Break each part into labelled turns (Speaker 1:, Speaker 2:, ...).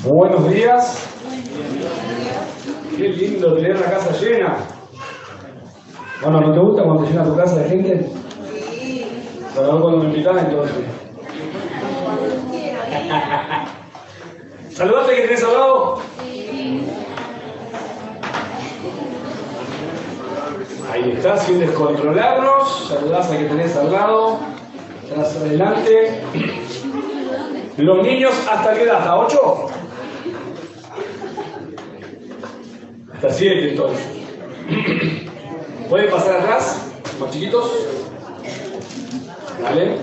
Speaker 1: Buenos días. Qué lindo tener la casa llena. Bueno, ¿no te gusta cuando te llena tu casa de gente? Pero no cuando me invitan entonces. ¿Saludate que tenés al lado? Ahí está, sin descontrolarnos. Saludás a que tenés al lado. Tras adelante. Los niños, ¿hasta qué edad? ¿Hasta 8? Hasta 7 entonces. ¿Pueden pasar atrás? Más chiquitos. Vale.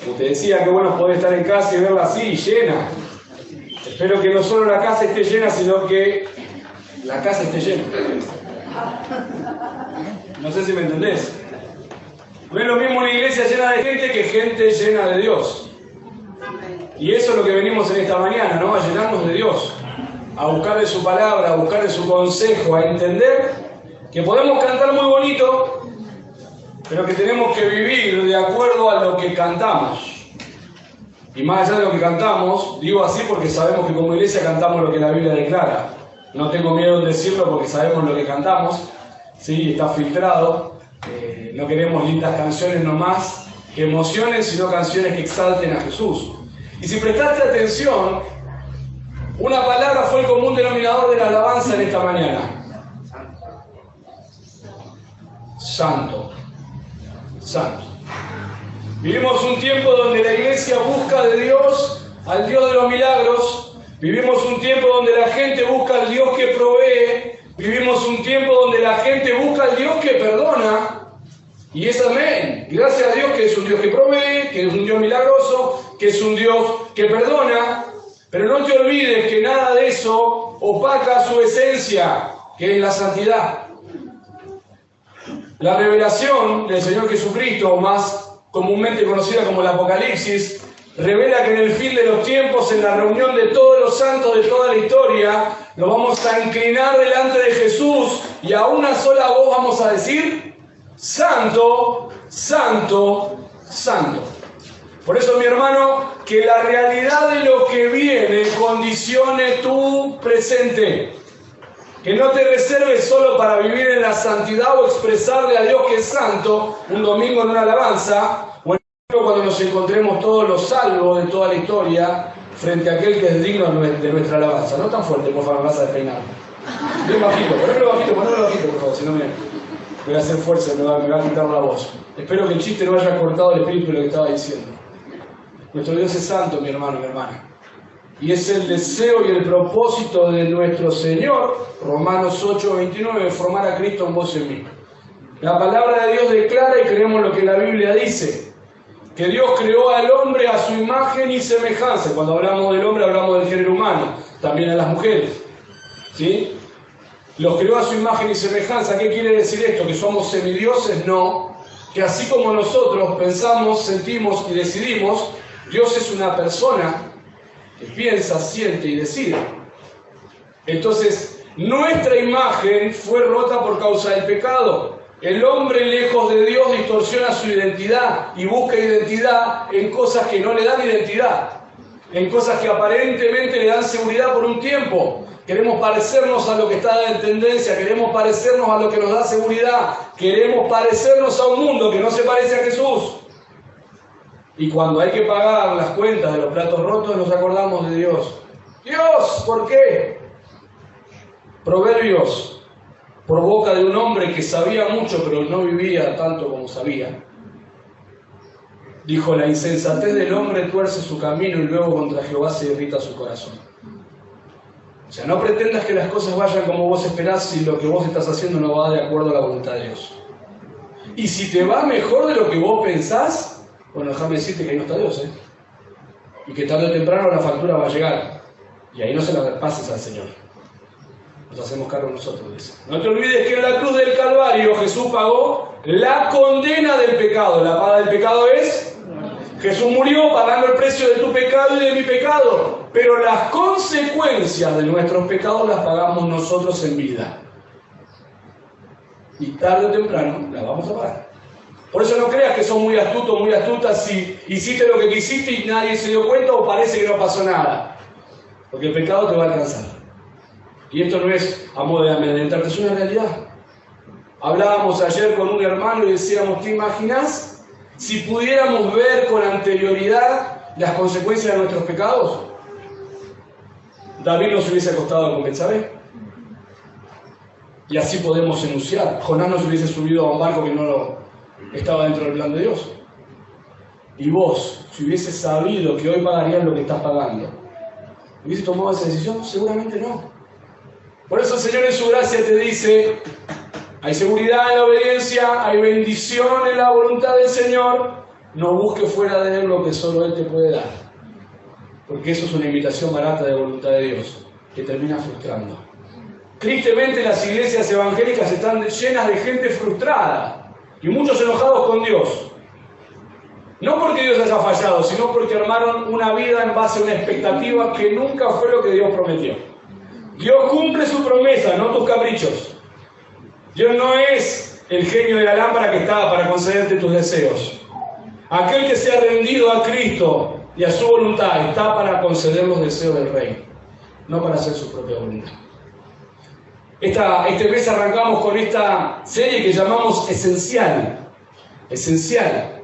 Speaker 1: Como te decía, qué bueno poder estar en casa y verla así, llena. Espero que no solo la casa esté llena, sino que la casa esté llena. No sé si me entendés. No es lo mismo una iglesia llena de gente que gente llena de Dios. Y eso es lo que venimos en esta mañana, ¿no? A llenarnos de Dios, a buscar de su palabra, a buscar de su consejo, a entender que podemos cantar muy bonito, pero que tenemos que vivir de acuerdo a lo que cantamos. Y más allá de lo que cantamos, digo así porque sabemos que como iglesia cantamos lo que la Biblia declara. No tengo miedo en decirlo porque sabemos lo que cantamos. Sí, está filtrado. No queremos lindas canciones nomás que emocionen, sino canciones que exalten a Jesús. Y si prestaste atención, una palabra fue el común denominador de la alabanza en esta mañana. Santo. Santo. Vivimos un tiempo donde la iglesia busca de Dios al Dios de los milagros. Vivimos un tiempo donde la gente busca al Dios que provee. Vivimos un tiempo donde la gente busca al Dios que perdona. Y es amén. Gracias a Dios que es un Dios que provee, que es un Dios milagroso, que es un Dios que perdona. Pero no te olvides que nada de eso opaca su esencia, que es la santidad. La revelación del Señor Jesucristo, más comúnmente conocida como el Apocalipsis, revela que en el fin de los tiempos, en la reunión de todos los santos de toda la historia, nos vamos a inclinar delante de Jesús y a una sola voz vamos a decir: Santo, Santo, Santo. Por eso, mi hermano, que la realidad de lo que viene condicione tu presente. Que no te reserves solo para vivir en la santidad o expresarle a Dios que es santo un domingo en una alabanza, o cuando nos encontremos todos los salvos de toda la historia frente a aquel que es digno de nuestra alabanza. No tan fuerte, por favor, me vas a despeinar. Bien bajito, ponelo bajito, por favor, si no me voy a hacer fuerza, me va a quitar la voz. Espero que el chiste no haya cortado el espíritu de lo que estaba diciendo. Nuestro Dios es santo, mi hermano, mi hermana. Y es el deseo y el propósito de nuestro Señor, Romanos 8:29, formar a Cristo en vos y en mí. La palabra de Dios declara, y creemos lo que la Biblia dice, que Dios creó al hombre a su imagen y semejanza. Cuando hablamos del hombre hablamos del género humano, también a las mujeres. ¿Sí? Los creó a su imagen y semejanza. ¿Qué quiere decir esto? ¿Que somos semidioses? No. Que así como nosotros pensamos, sentimos y decidimos, Dios es una persona que piensa, siente y decide. Entonces, nuestra imagen fue rota por causa del pecado. El hombre, lejos de Dios, distorsiona su identidad y busca identidad en cosas que no le dan identidad, en cosas que aparentemente le dan seguridad por un tiempo. Queremos parecernos a lo que está en tendencia, queremos parecernos a lo que nos da seguridad, queremos parecernos a un mundo que no se parece a Jesús. Y cuando hay que pagar las cuentas de los platos rotos, nos acordamos de Dios. Dios, ¿por qué? Proverbios, por boca de un hombre que sabía mucho, pero no vivía tanto como sabía, dijo: la insensatez del hombre tuerce su camino y luego contra Jehová se irrita su corazón. O sea, no pretendas que las cosas vayan como vos esperás si lo que vos estás haciendo no va de acuerdo a la voluntad de Dios. Y si te va mejor de lo que vos pensás, bueno, déjame decirte que ahí no está Dios, y que tarde o temprano la factura va a llegar. Y ahí no se la pases al Señor. Nos hacemos cargo nosotros de eso. No te olvides que en la cruz del Calvario Jesús pagó la condena del pecado. La paga del pecado es: Jesús murió pagando el precio de tu pecado y de mi pecado. Pero las consecuencias de nuestros pecados las pagamos nosotros en vida. Y tarde o temprano la vamos a pagar. Por eso no creas que son muy astutos, muy astutas si hiciste lo que quisiste y nadie se dio cuenta o parece que no pasó nada. Porque el pecado te va a alcanzar. Y esto no es a modo de amedrentarte, es una realidad. Hablábamos ayer con un hermano y decíamos, ¿te imaginas si pudiéramos ver con anterioridad las consecuencias de nuestros pecados? David no se hubiese acostado con Betsabé. Y así podemos enunciar. Jonás no se hubiese subido a un barco que no estaba dentro del plan de Dios. Y vos, si hubieses sabido que hoy pagarías lo que estás pagando, ¿hubieses tomado esa decisión? Seguramente no. Por eso el Señor en su gracia te dice, hay seguridad en la obediencia, hay bendición en la voluntad del Señor, no busques fuera de Él lo que solo Él te puede dar. Porque eso es una imitación barata de voluntad de Dios, que termina frustrando. Tristemente las iglesias evangélicas están llenas de gente frustrada y muchos enojados con Dios. No porque Dios haya fallado, sino porque armaron una vida en base a una expectativa que nunca fue lo que Dios prometió. Dios cumple su promesa, no tus caprichos. Dios no es el genio de la lámpara que está para concederte tus deseos. Aquel que se ha rendido a Cristo y a su voluntad está para conceder los deseos del Rey, no para hacer su propia voluntad. Este mes arrancamos con esta serie que llamamos Esencial. Esencial.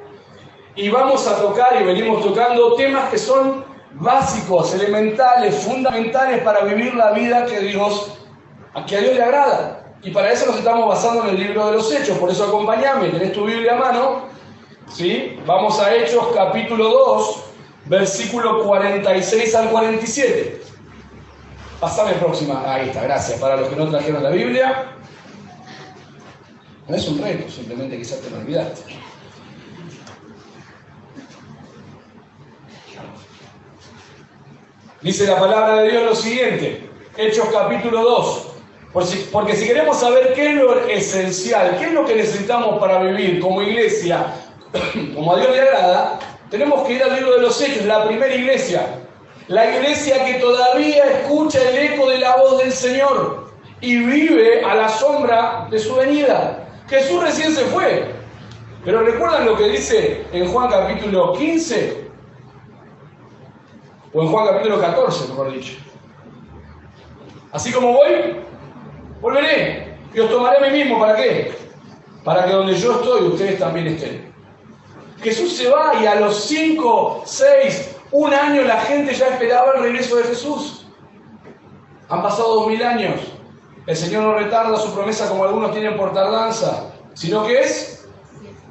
Speaker 1: Y vamos a tocar y venimos tocando temas que son básicos, elementales, fundamentales para vivir la vida que a Dios le agrada. Y para eso nos estamos basando en el libro de los Hechos. Por eso acompáñame, tenés tu Biblia a mano. ¿Sí? Vamos a Hechos capítulo 2, versículo 46 al 47. Pasame próxima. Ahí está, gracias. Para los que no trajeron la Biblia. No es un reto, simplemente quizás te lo olvidaste. Dice la palabra de Dios lo siguiente, Hechos capítulo 2, porque si queremos saber qué es lo esencial, qué es lo que necesitamos para vivir como iglesia, como a Dios le agrada, tenemos que ir al libro de los Hechos, la primera iglesia, la iglesia que todavía escucha el eco de la voz del Señor y vive a la sombra de su venida. Jesús recién se fue, pero ¿recuerdan lo que dice en Juan capítulo 15? O en Juan capítulo 14, mejor dicho. Así como voy, volveré. Y os tomaré a mí mismo. ¿Para qué? Para que donde yo estoy, ustedes también estén. Jesús se va y a los 5, 6, 1 año la gente ya esperaba el regreso de Jesús. Han pasado 2000 años. El Señor no retarda su promesa como algunos tienen por tardanza, sino que es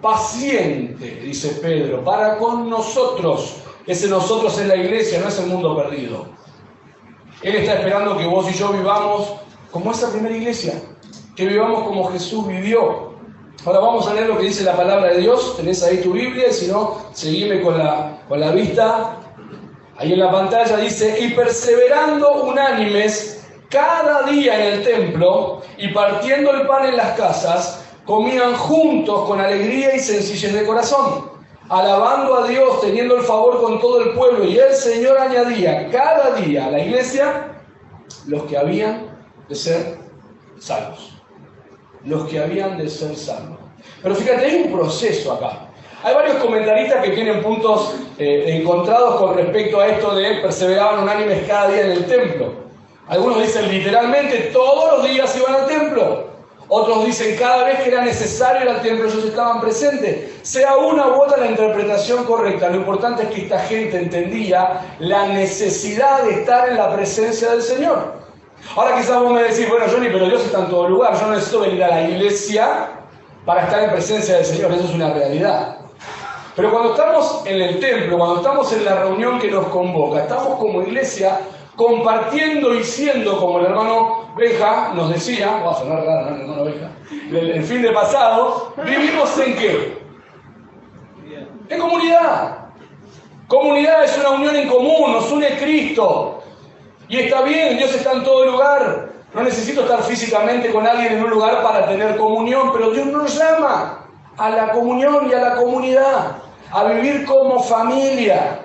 Speaker 1: paciente, dice Pedro, para con nosotros. Ese nosotros es la iglesia, no es el mundo perdido. Él está esperando que vos y yo vivamos como esa primera iglesia, que vivamos como Jesús vivió. Ahora vamos a leer lo que dice la palabra de Dios. Tenés ahí tu Biblia, y si no, seguime con la vista. Ahí en la pantalla dice, y perseverando unánimes cada día en el templo, y partiendo el pan en las casas, comían juntos con alegría y sencillez de corazón, alabando a Dios, teniendo el favor con todo el pueblo. Y el Señor añadía cada día a la iglesia los que habían de ser salvos. Los que habían de ser salvos. Pero fíjate, hay un proceso acá. Hay varios comentaristas que tienen puntos encontrados con respecto a esto de perseveraban unánimes cada día en el templo. Algunos dicen literalmente todos los días iban al templo. Otros dicen cada vez que era necesario ir al templo ellos estaban presentes. Sea una u otra la interpretación correcta, lo importante es que esta gente entendía la necesidad de estar en la presencia del Señor. Ahora quizás vos me decís, bueno Johnny, pero Dios está en todo lugar, yo no necesito venir a la iglesia para estar en presencia del Señor, eso es una realidad. Pero cuando estamos en el templo, cuando estamos en la reunión que nos convoca, estamos como iglesia compartiendo y siendo, como el hermano Beja nos decía, va a sonar raro, ¿no? El hermano Beja, el fin de pasado, vivimos en ¿qué? En comunidad. Comunidad es una unión en común, nos une Cristo. Y está bien, Dios está en todo lugar. No necesito estar físicamente con alguien en un lugar para tener comunión, pero Dios nos llama a la comunión y a la comunidad, a vivir como familia.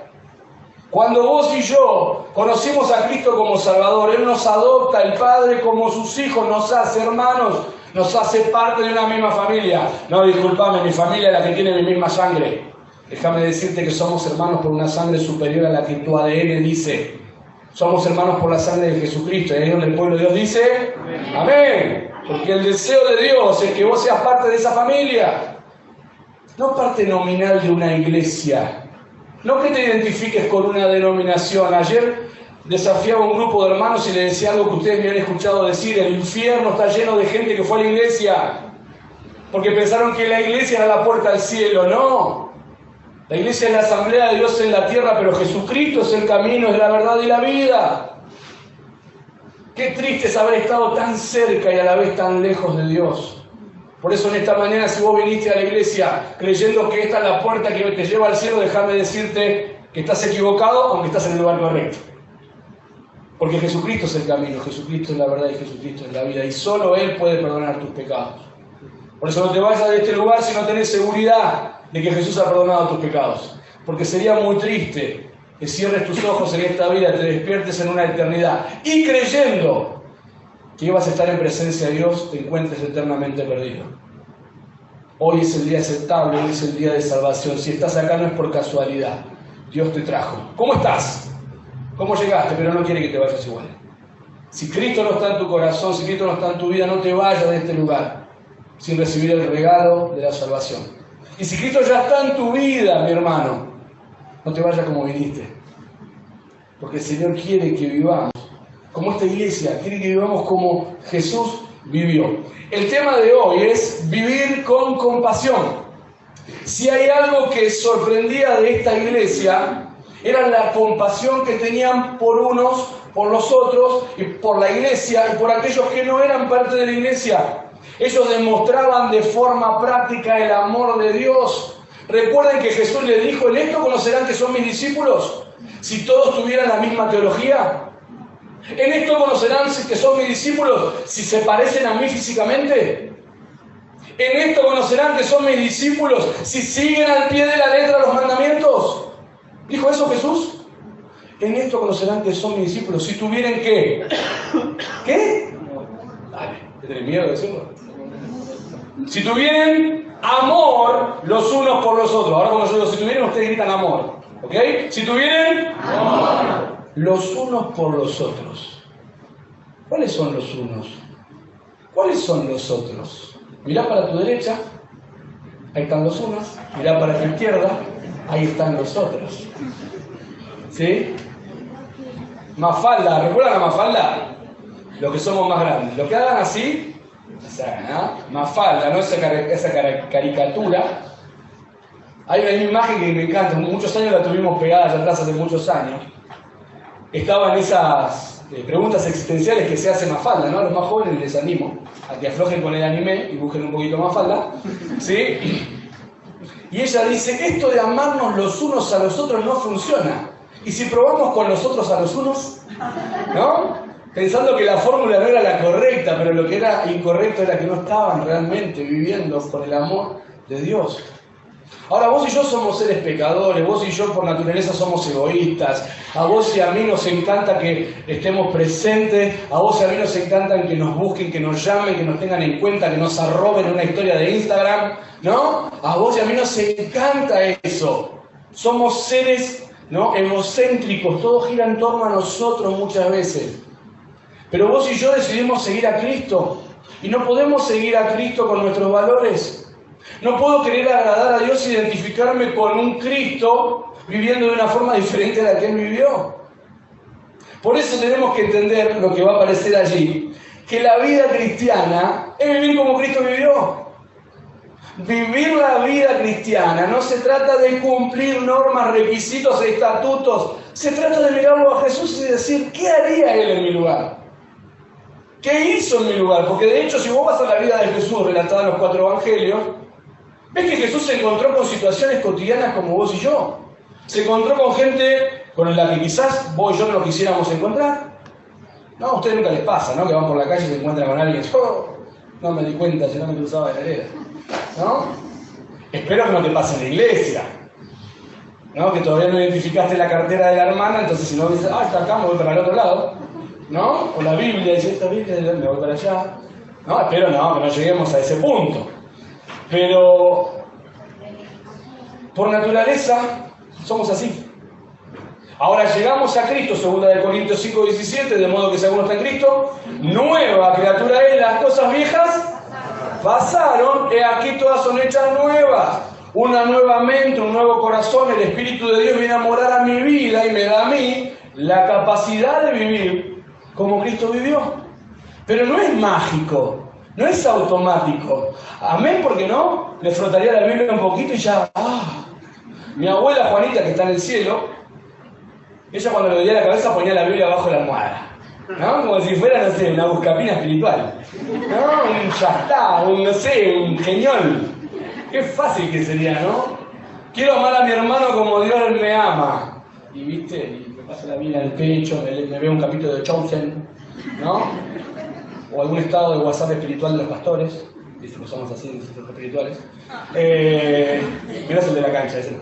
Speaker 1: Cuando vos y yo conocimos a Cristo como Salvador, Él nos adopta, el Padre como sus hijos, nos hace hermanos, nos hace parte de una misma familia. No, discúlpame, mi familia es la que tiene mi misma sangre. Déjame decirte que somos hermanos por una sangre superior a la que tu ADN dice. Somos hermanos por la sangre de Jesucristo. Y ahí donde el pueblo de Dios dice, amén. Amén. Porque el deseo de Dios es que vos seas parte de esa familia. No parte nominal de una iglesia. No que te identifiques con una denominación. Ayer desafiaba a un grupo de hermanos y le decía algo que ustedes me han escuchado decir: el infierno está lleno de gente que fue a la iglesia porque pensaron que la iglesia era la puerta al cielo. No, la iglesia es la asamblea de Dios en la tierra, pero Jesucristo es el camino, es la verdad y la vida. Qué triste es haber estado tan cerca y a la vez tan lejos de Dios. Por eso en esta mañana, si vos viniste a la iglesia creyendo que esta es la puerta que te lleva al cielo, déjame decirte que estás equivocado, aunque estás en el lugar correcto. Porque Jesucristo es el camino, Jesucristo es la verdad y Jesucristo es la vida. Y solo Él puede perdonar tus pecados. Por eso no te vayas de este lugar si no tenés seguridad de que Jesús ha perdonado tus pecados. Porque sería muy triste que cierres tus ojos en esta vida, te despiertes en una eternidad y creyendo que ibas a estar en presencia de Dios, te encuentres eternamente perdido. Hoy es el día aceptable, hoy es el día de salvación. Si estás acá no es por casualidad, Dios te trajo. ¿Cómo estás? ¿Cómo llegaste? Pero no quiere que te vayas igual. Si Cristo no está en tu corazón, si Cristo no está en tu vida, no te vayas de este lugar sin recibir el regalo de la salvación. Y si Cristo ya está en tu vida, mi hermano, no te vayas como viniste. Porque el Señor quiere que vivamos como esta iglesia, quiere que vivamos como Jesús vivió. El tema de hoy es vivir con compasión. Si hay algo que sorprendía de esta iglesia, era la compasión que tenían por unos, por los otros, y por la iglesia, y por aquellos que no eran parte de la iglesia. Ellos demostraban de forma práctica el amor de Dios. Recuerden que Jesús les dijo: en esto conocerán que son mis discípulos, si todos tuvieran la misma teología. En esto conocerán que son mis discípulos, si se parecen a mí físicamente. En esto conocerán que son mis discípulos, si siguen al pie de la letra los mandamientos. ¿Dijo eso Jesús? En esto conocerán que son mis discípulos, si tuvieran ¿qué? ¿Qué? Dale, ¿tenés miedo de decirlo? Si tuvieran amor los unos por los otros. Ahora cuando yo digo si tuvieran, ustedes gritan amor. ¿Ok? Si tuvieran amor los unos por los otros. ¿Cuáles son los unos? ¿Cuáles son los otros? Mirá para tu derecha, ahí están los unos. Mirá para tu izquierda, ahí están los otros. ¿Sí? Mafalda, ¿recuerdan a Mafalda? Los que somos más grandes. Los que hagan así, Mafalda, ¿no? Esa caricatura. Hay una imagen que me encanta, muchos años la tuvimos pegada allá atrás, hace muchos años. Estaban esas preguntas existenciales que se hace Mafalda, ¿no? A los más jóvenes les animo a que aflojen con el anime y busquen un poquito Mafalda, ¿sí? Y ella dice: esto de amarnos los unos a los otros no funciona. ¿Y si probamos con los otros a los unos? ¿No? Pensando que la fórmula no era la correcta, pero lo que era incorrecto era que no estaban realmente viviendo por el amor de Dios. Ahora, vos y yo somos seres pecadores, vos y yo por naturaleza somos egoístas, a vos y a mí nos encanta que estemos presentes, a vos y a mí nos encanta que nos busquen, que nos llamen, que nos tengan en cuenta, que nos arroben una historia de Instagram, ¿no? A vos y a mí nos encanta eso. Somos seres, ¿no?, egocéntricos, todo gira en torno a nosotros muchas veces. Pero vos y yo decidimos seguir a Cristo, y no podemos seguir a Cristo con nuestros valores. No puedo querer agradar a Dios e identificarme con un Cristo viviendo de una forma diferente a la que Él vivió. Por eso tenemos que entender lo que va a aparecer allí, que la vida cristiana es vivir como Cristo vivió. Vivir la vida cristiana no se trata de cumplir normas, requisitos e estatutos. Se trata de mirarlo a Jesús y decir: ¿qué haría Él en mi lugar? ¿Qué hizo en mi lugar? Porque de hecho, si vos vas a la vida de Jesús relatada en los 4 evangelios, ves que Jesús se encontró con situaciones cotidianas como vos y yo. Se encontró con gente con la que quizás vos y yo no lo quisiéramos encontrar. No, a ustedes nunca les pasa, ¿no? Que van por la calle y se encuentran con alguien: oh, no me di cuenta, si no me cruzaba de la vereda, ¿no? Espero que no te pase en la iglesia, ¿no? Que todavía no identificaste la cartera de la hermana, entonces si no dices: está acá, me voy para el otro lado, ¿no? O la Biblia, dice: esta Biblia, me voy para allá. No, espero no, que no lleguemos a ese punto. Pero por naturaleza somos así. Ahora llegamos a Cristo, 2 Corintios 5:17, de modo que si alguno está en Cristo, nueva criatura es, las cosas viejas pasaron, y aquí todas son hechas nuevas. Una nueva mente, un nuevo corazón, el Espíritu de Dios viene a morar a mi vida y me da a mí la capacidad de vivir como Cristo vivió. Pero no es mágico, no es automático. Amén, porque no, le frotaría la Biblia un poquito y ya, Mi abuela Juanita, que está en el cielo, ella cuando le dolía la cabeza ponía la Biblia abajo de la almohada, ¿no? Como si fuera, no sé, una buscapina espiritual, ¿no? Un yastá, un geniol. Qué fácil que sería, ¿no? Quiero amar a mi hermano como Dios me ama. Y viste, y me pasa la Biblia en el pecho, me veo un capítulo de Chosen, ¿no? O algún estado de WhatsApp espiritual de los pastores. Viste que somos así, nosotros espirituales. Mirá el de la cancha, ese no.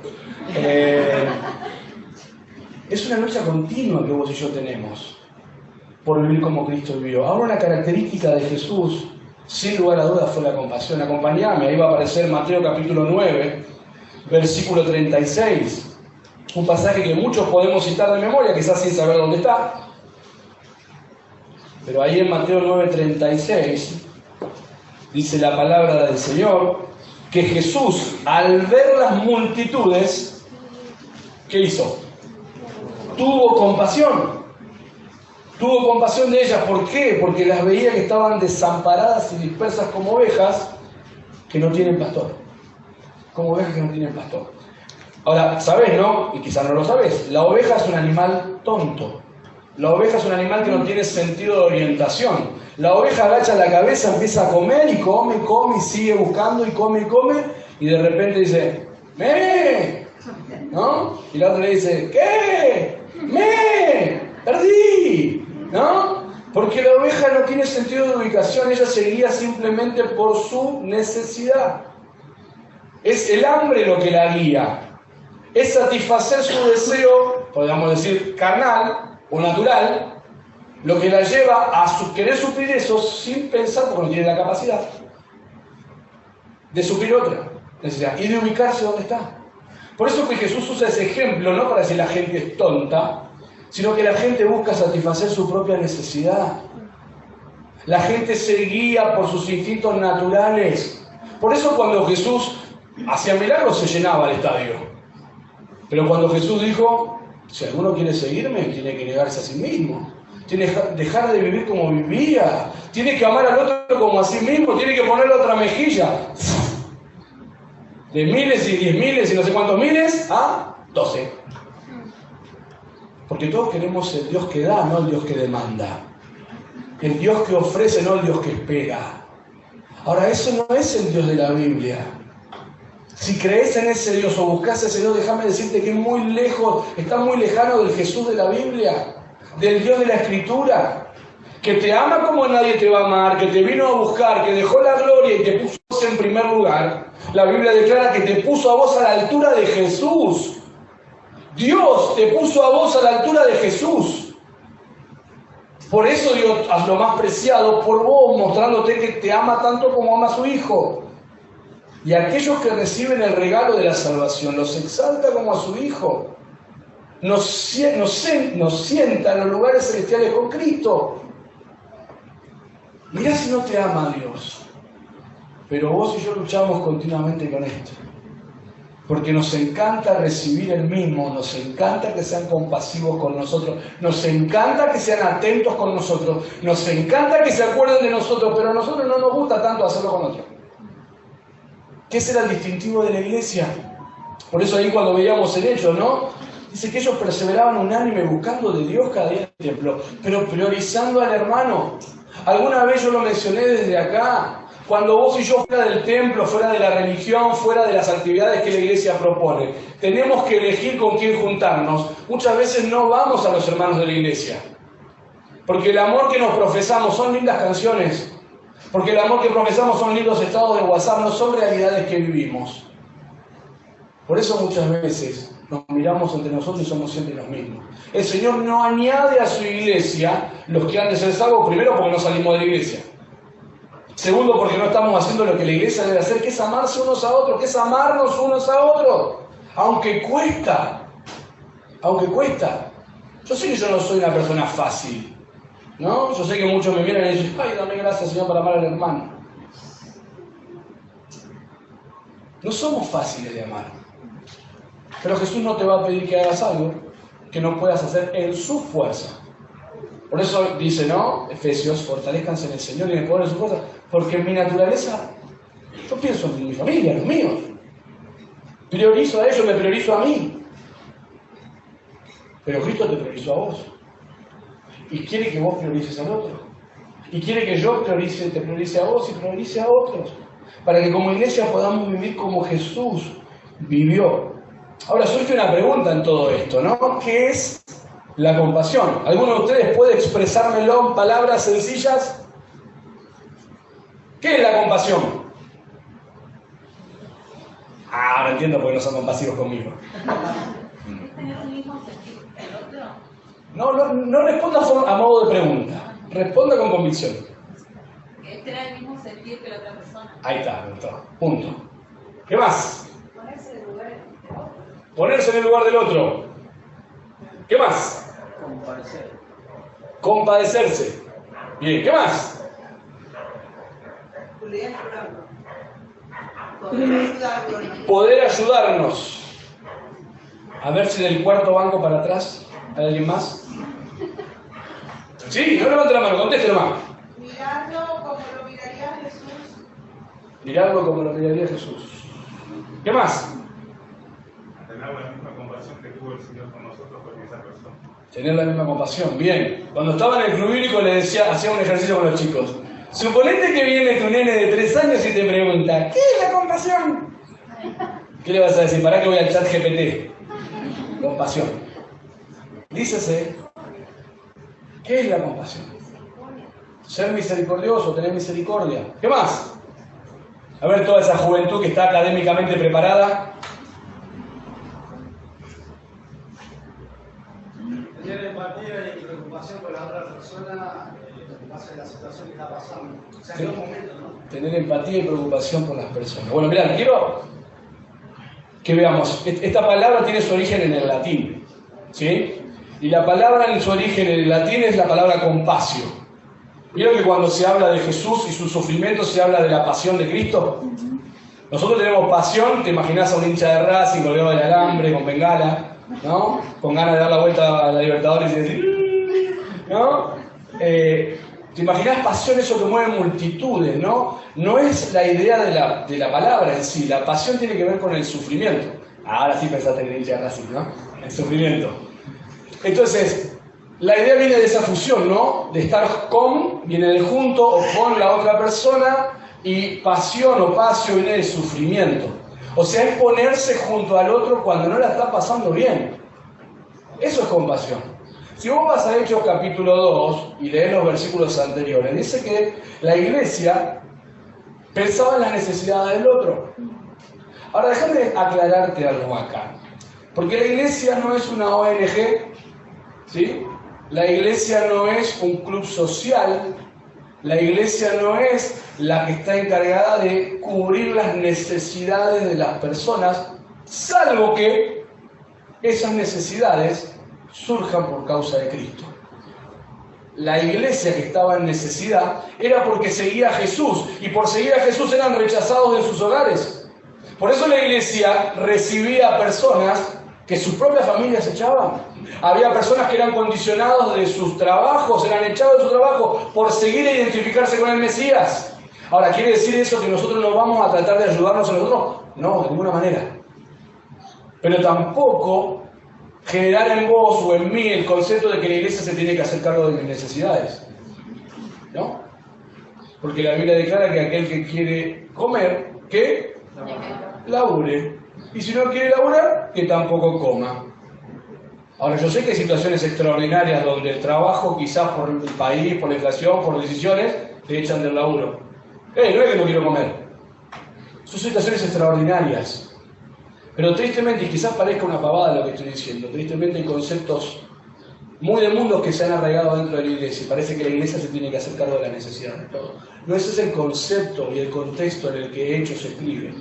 Speaker 1: Es una lucha continua que vos y yo tenemos por vivir como Cristo vivió. Ahora, una característica de Jesús, sin lugar a dudas, fue la compasión. Acompañame, ahí va a aparecer Mateo capítulo 9, versículo 36. Un pasaje que muchos podemos citar de memoria, quizás sin saber dónde está. Pero ahí en Mateo 9, 36, dice la palabra del Señor, que Jesús, al ver las multitudes, ¿qué hizo? Tuvo compasión de ellas. ¿Por qué? Porque las veía que estaban desamparadas y dispersas como ovejas que no tienen pastor. Como ovejas que no tienen pastor. Ahora, ¿sabés, no? Y quizás no lo sabés, la oveja es un animal tonto. La oveja es un animal que no tiene sentido de orientación. La oveja agacha la cabeza, empieza a comer y come, y sigue buscando y come, y de repente dice, ¡me! ¿No? Y la otra le dice, ¿qué? ¡Me! ¡Perdí! ¿No? Porque la oveja no tiene sentido de ubicación, ella se guía simplemente por su necesidad. Es el hambre lo que la guía. Es satisfacer su deseo, podríamos decir, carnal o natural, lo que la lleva a querer suplir eso sin pensar, porque no tiene la capacidad de suplir otra necesidad y de ubicarse donde está. Por eso que Jesús usa ese ejemplo, no para decir la gente es tonta, sino que la gente busca satisfacer su propia necesidad. La gente se guía por sus instintos naturales. Por eso cuando Jesús hacía milagros se llenaba el estadio. Pero cuando Jesús dijo, si alguno quiere seguirme, tiene que negarse a sí mismo. Tiene que dejar de vivir como vivía. Tiene que amar al otro como a sí mismo. Tiene que ponerle otra mejilla. De miles y 10.000 y no sé cuántos miles a 12. Porque todos queremos el Dios que da, no el Dios que demanda. El Dios que ofrece, no el Dios que espera. Ahora, eso no es el Dios de la Biblia. Si crees en ese Dios o buscas a ese Dios, déjame decirte que es muy lejos, está muy lejano del Jesús de la Biblia, del Dios de la Escritura, que te ama como nadie te va a amar, que te vino a buscar, que dejó la gloria y te puso en primer lugar. La Biblia declara que te puso a vos a la altura de Jesús. Dios te puso a vos a la altura de Jesús. Por eso dio a lo más preciado por vos, mostrándote que te ama tanto como ama a su Hijo. Y aquellos que reciben el regalo de la salvación los exalta como a su Hijo. Nos sienta en los lugares celestiales con Cristo. Mirá si no te ama Dios. Pero vos y yo luchamos continuamente con esto. Porque nos encanta recibir el mismo, nos encanta que sean compasivos con nosotros, nos encanta que sean atentos con nosotros, nos encanta que se acuerden de nosotros, pero a nosotros no nos gusta tanto hacerlo con otros. ¿Qué será el distintivo de la iglesia? Por eso ahí cuando veíamos el hecho, ¿no? Dice que ellos perseveraban unánime buscando de Dios cada día en el templo, pero priorizando al hermano. Alguna vez yo lo mencioné desde acá. Cuando vos y yo fuera del templo, fuera de la religión, fuera de las actividades que la iglesia propone, tenemos que elegir con quién juntarnos. Muchas veces no vamos a los hermanos de la iglesia. Porque el amor que nos profesamos son lindas canciones. Porque el amor que profesamos son lindos estados de WhatsApp, no son realidades que vivimos. Por eso muchas veces nos miramos entre nosotros y somos siempre los mismos. El Señor no añade a su iglesia los que han de ser salvos, primero porque no salimos de la iglesia. Segundo, porque no estamos haciendo lo que la iglesia debe hacer, que es amarse unos a otros, que es amarnos unos a otros. Aunque cuesta. Aunque cuesta. Yo sé que yo no soy una persona fácil, ¿no? Yo sé que muchos me miran y dicen, ay, dame gracias, Señor, para amar al hermano. No somos fáciles de amar. Pero Jesús no te va a pedir que hagas algo que no puedas hacer en su fuerza. Por eso dice, ¿no? Efesios, fortalezcanse en el Señor y en el poder de su fuerza. Porque en mi naturaleza, yo pienso en mi familia, en los míos. Priorizo a ellos, me priorizo a mí. Pero Cristo te priorizó a vos. Y quiere que vos priorices al otro. Y quiere que yo te priorice a vos y priorice a otros. Para que como iglesia podamos vivir como Jesús vivió. Ahora surge una pregunta en todo esto, ¿no? ¿Qué es la compasión? ¿Alguno de ustedes puede expresármelo en palabras sencillas? ¿Qué es la compasión? Ah, no entiendo por qué no son compasivos conmigo. No responda a modo de pregunta. Responda con convicción.
Speaker 2: Es tener el mismo sentir que la otra persona.
Speaker 1: Ahí está, doctor. Punto. ¿Qué más?
Speaker 2: Ponerse en el lugar del otro.
Speaker 1: Ponerse en el lugar del otro. ¿Qué más?
Speaker 3: Compadecer.
Speaker 1: Compadecerse. Bien, ¿qué más? Poder ayudarnos. A ver si del cuarto banco para atrás hay alguien más. Sí, no levante la mano, conteste nomás.
Speaker 4: Mirarlo como lo miraría Jesús.
Speaker 1: Mirarlo como lo miraría Jesús. ¿Qué más?
Speaker 5: Tener la misma compasión que tuvo el Señor con nosotros con esa persona.
Speaker 1: Tener la misma compasión. Bien. Cuando estaba en el club bíblico le decía, hacía un ejercicio con los chicos. Suponete que viene tu nene de 3 años y te pregunta, ¿qué es la compasión? ¿Qué le vas a decir? ¿Para qué voy al chat GPT? Compasión. Dícese, ¿qué es la compasión? Ser misericordioso, tener misericordia. ¿Qué más? A ver toda esa juventud que está académicamente preparada.
Speaker 3: Tener empatía y preocupación por la otra persona en base a la situación que está pasando. O sea, en los momentos, ¿no?
Speaker 1: Tener empatía y preocupación por las personas. Bueno, mirá, quiero que veamos. Esta palabra tiene su origen en el latín, ¿sí? Y la palabra en su origen en el latín es la palabra compasio. ¿Vieron que cuando se habla de Jesús y su sufrimiento se habla de la pasión de Cristo? Nosotros tenemos pasión, te imaginás a un hincha de Racing colgado del alambre, con bengala, ¿no? Con ganas de dar la vuelta a la Libertadores y decir, ¿no? Te imaginás pasión, eso que mueve multitudes, ¿no? No es la idea de la palabra en sí, la pasión tiene que ver con el sufrimiento. Ahora sí pensaste en el hincha de Racing, ¿no? El sufrimiento. Entonces, la idea viene de esa fusión, ¿no? De estar con, viene del junto o con la otra persona, y pasión o pasio viene del sufrimiento. O sea, es ponerse junto al otro cuando no la está pasando bien. Eso es compasión. Si vos vas a Hechos capítulo 2 y lees los versículos anteriores, dice que la iglesia pensaba en las necesidades del otro. Ahora, déjame aclararte algo acá. Porque la iglesia no es una ONG, ¿sí? La iglesia no es un club social, la iglesia no es la que está encargada de cubrir las necesidades de las personas, salvo que esas necesidades surjan por causa de Cristo. La iglesia que estaba en necesidad era porque seguía a Jesús, y por seguir a Jesús eran rechazados de sus hogares. Por eso la iglesia recibía a personas que sus propias familias echaban. Había personas que eran condicionados de sus trabajos, eran echados de su trabajo por seguir e identificarse con el Mesías. Ahora, ¿quiere decir eso que nosotros no vamos a tratar de ayudarnos a nosotros? No, de ninguna manera. Pero tampoco generar en vos o en mí el concepto de que la iglesia se tiene que hacer cargo de mis necesidades, ¿no? Porque la Biblia declara que aquel que quiere comer, ¿qué? Labure. Y si no quiere laburar, que tampoco coma. Ahora, yo sé que hay situaciones extraordinarias donde el trabajo, quizás por el país, por la inflación, por decisiones, te echan del laburo. No es que no quiero comer. Son situaciones extraordinarias. Pero tristemente, y quizás parezca una pavada lo que estoy diciendo, tristemente hay conceptos muy de mundos que se han arraigado dentro de la iglesia. Parece que la iglesia se tiene que hacer cargo de la necesidad de todo. No, ese es el concepto y el contexto en el que Hechos se escribe.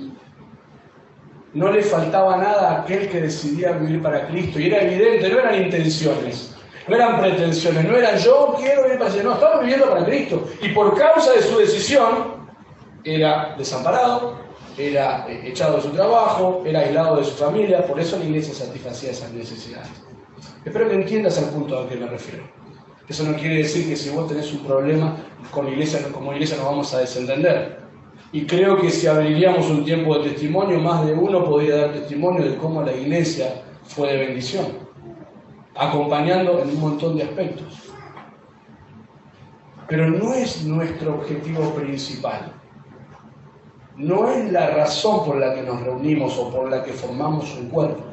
Speaker 1: No le faltaba nada a aquel que decidía vivir para Cristo. Y era evidente, no eran intenciones, no eran pretensiones, no eran yo quiero vivir para Cristo. No, estaba viviendo para Cristo. Y por causa de su decisión, era desamparado, era echado de su trabajo, era aislado de su familia. Por eso la iglesia satisfacía esas necesidades. Espero que entiendas al punto al que me refiero. Eso no quiere decir que si vos tenés un problema con la iglesia, como iglesia nos vamos a desentender. Y creo que si abriríamos un tiempo de testimonio, más de uno podría dar testimonio de cómo la iglesia fue de bendición, acompañando en un montón de aspectos. Pero no es nuestro objetivo principal. No es la razón por la que nos reunimos o por la que formamos un cuerpo.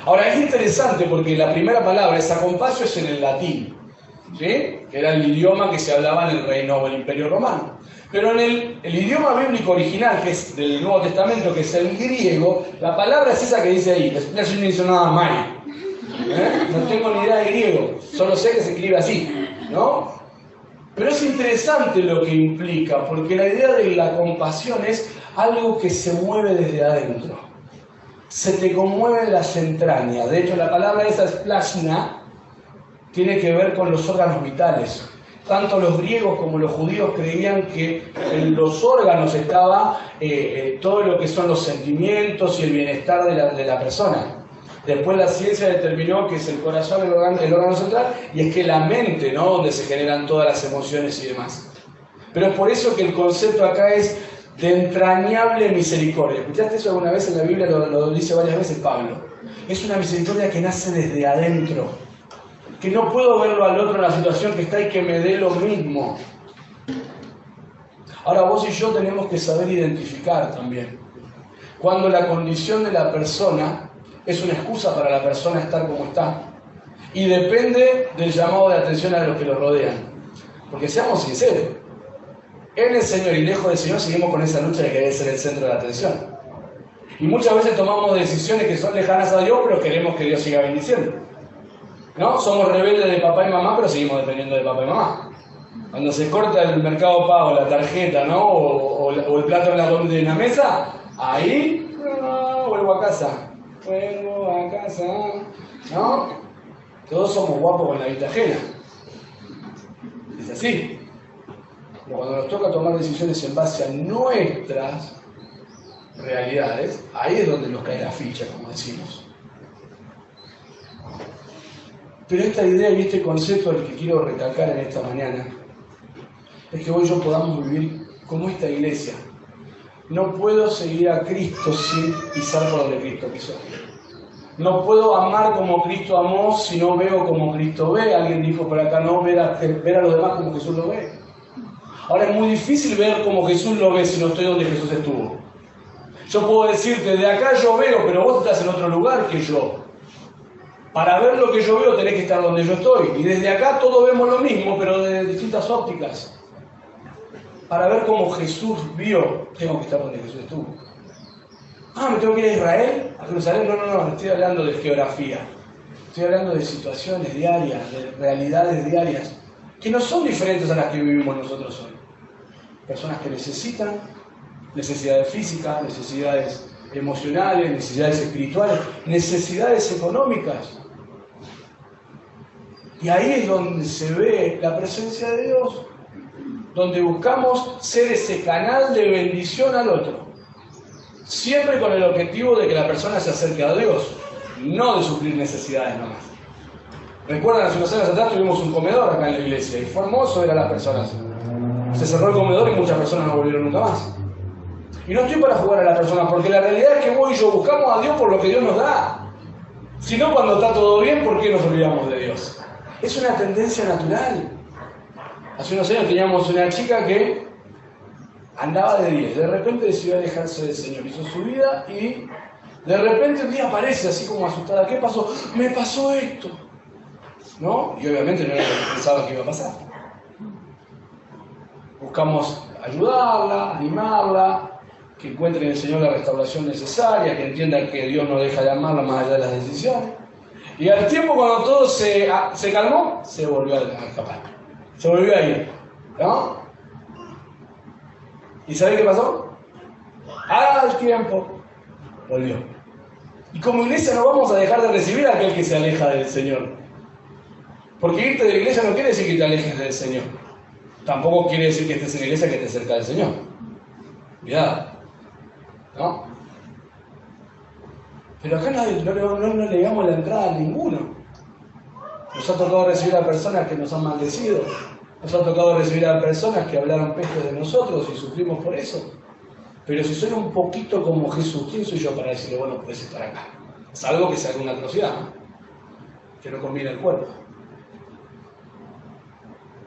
Speaker 1: Ahora, es interesante porque la primera palabra, esa compasio, es en el latín, ¿sí? Que era el idioma que se hablaba en el reino o el imperio romano. Pero en el idioma bíblico original, que es del Nuevo Testamento, que es el griego, la palabra es esa que dice ahí. Yo no hice nada mal. No tengo ni idea de griego, solo sé que se escribe así, ¿no? Pero es interesante lo que implica, porque la idea de la compasión es algo que se mueve desde adentro. Se te conmueven las entrañas. De hecho, la palabra esa es plasma, tiene que ver con los órganos vitales. Tanto los griegos como los judíos creían que en los órganos estaba todo lo que son los sentimientos y el bienestar de la persona. Después la ciencia determinó que es el corazón el órgano central, y es que la mente, ¿no?, donde se generan todas las emociones y demás. Pero es por eso que el concepto acá es de entrañable misericordia. ¿Escuchaste eso alguna vez en la Biblia? Lo dice varias veces Pablo. Es una misericordia que nace desde adentro. Que no puedo verlo al otro en la situación que está y que me dé lo mismo. Ahora vos y yo tenemos que saber identificar también cuando la condición de la persona es una excusa para la persona estar como está. Y depende del llamado de atención a los que lo rodean. Porque seamos sinceros, en el Señor y lejos del Señor seguimos con esa lucha de querer ser el centro de la atención. Y muchas veces tomamos decisiones que son lejanas a Dios, pero queremos que Dios siga bendiciendo. ¿No? Somos rebeldes de papá y mamá, pero seguimos dependiendo de papá y mamá. Cuando se corta el Mercado Pago, la tarjeta, ¿no?, o el plato en la mesa, ahí vuelvo a casa. Vuelvo a casa, ¿no? Todos somos guapos con la vista ajena. Es así. Pero cuando nos toca tomar decisiones en base a nuestras realidades, ahí es donde nos cae la ficha, como decimos. Pero esta idea y este concepto al que quiero recalcar en esta mañana es que hoy yo podamos vivir como esta iglesia. No puedo seguir a Cristo sin pisar por donde Cristo pisó. No puedo amar como Cristo amó si no veo como Cristo ve. Alguien dijo por acá, no, ver a los demás como Jesús lo ve. Ahora es muy difícil ver como Jesús lo ve si no estoy donde Jesús estuvo. Yo puedo decirte, de acá yo veo, pero vos estás en otro lugar que yo. Para ver lo que yo veo tenés que estar donde yo estoy. Y desde acá todos vemos lo mismo, pero de distintas ópticas. Para ver cómo Jesús vio, tengo que estar donde Jesús estuvo. ¿Me tengo que ir a Israel? ¿A Jerusalén? No, estoy hablando de geografía. Estoy hablando de situaciones diarias, de realidades diarias, que no son diferentes a las que vivimos nosotros hoy. Personas que necesitan necesidades físicas, necesidades emocionales, necesidades espirituales, necesidades económicas. Y ahí es donde se ve la presencia de Dios, donde buscamos ser ese canal de bendición al otro, siempre con el objetivo de que la persona se acerque a Dios, no de suplir necesidades nomás. Recuerdan, hace unos años atrás tuvimos un comedor acá en la iglesia y fue hermoso ver a las personas. Se cerró el comedor y muchas personas no volvieron nunca más. Y no estoy para jugar a las personas, porque la realidad es que vos y yo buscamos a Dios por lo que Dios nos da. Si no, cuando está todo bien, ¿por qué nos olvidamos de Dios? Es una tendencia natural. Hace unos años teníamos una chica que andaba de 10, de repente decidió alejarse del Señor, hizo su vida y de repente un día aparece así como asustada. ¿Qué pasó? Me pasó esto, ¿no? Y obviamente no era lo que pensaba que iba a pasar. Buscamos ayudarla, animarla, que encuentre en el Señor la restauración necesaria, que entienda que Dios no deja de amarla más allá de las decisiones. Y al tiempo, cuando todo se calmó, se volvió a escapar. Se volvió a ir. ¿No? ¿Y sabe qué pasó? Al tiempo, volvió. Y como iglesia no vamos a dejar de recibir a aquel que se aleja del Señor. Porque irte de la iglesia no quiere decir que te alejes del Señor. Tampoco quiere decir que estés en la iglesia que estés cerca del Señor. Cuidado. ¿No? Pero acá no le damos la entrada a ninguno. Nos ha tocado recibir a personas que nos han maldecido. Nos ha tocado recibir a personas que hablaron pestes de nosotros y sufrimos por eso. Pero si soy un poquito como Jesús, ¿quién soy yo para decirle, bueno, puedes estar acá? Salvo que sea una atrocidad, ¿no? Que no combine el cuerpo.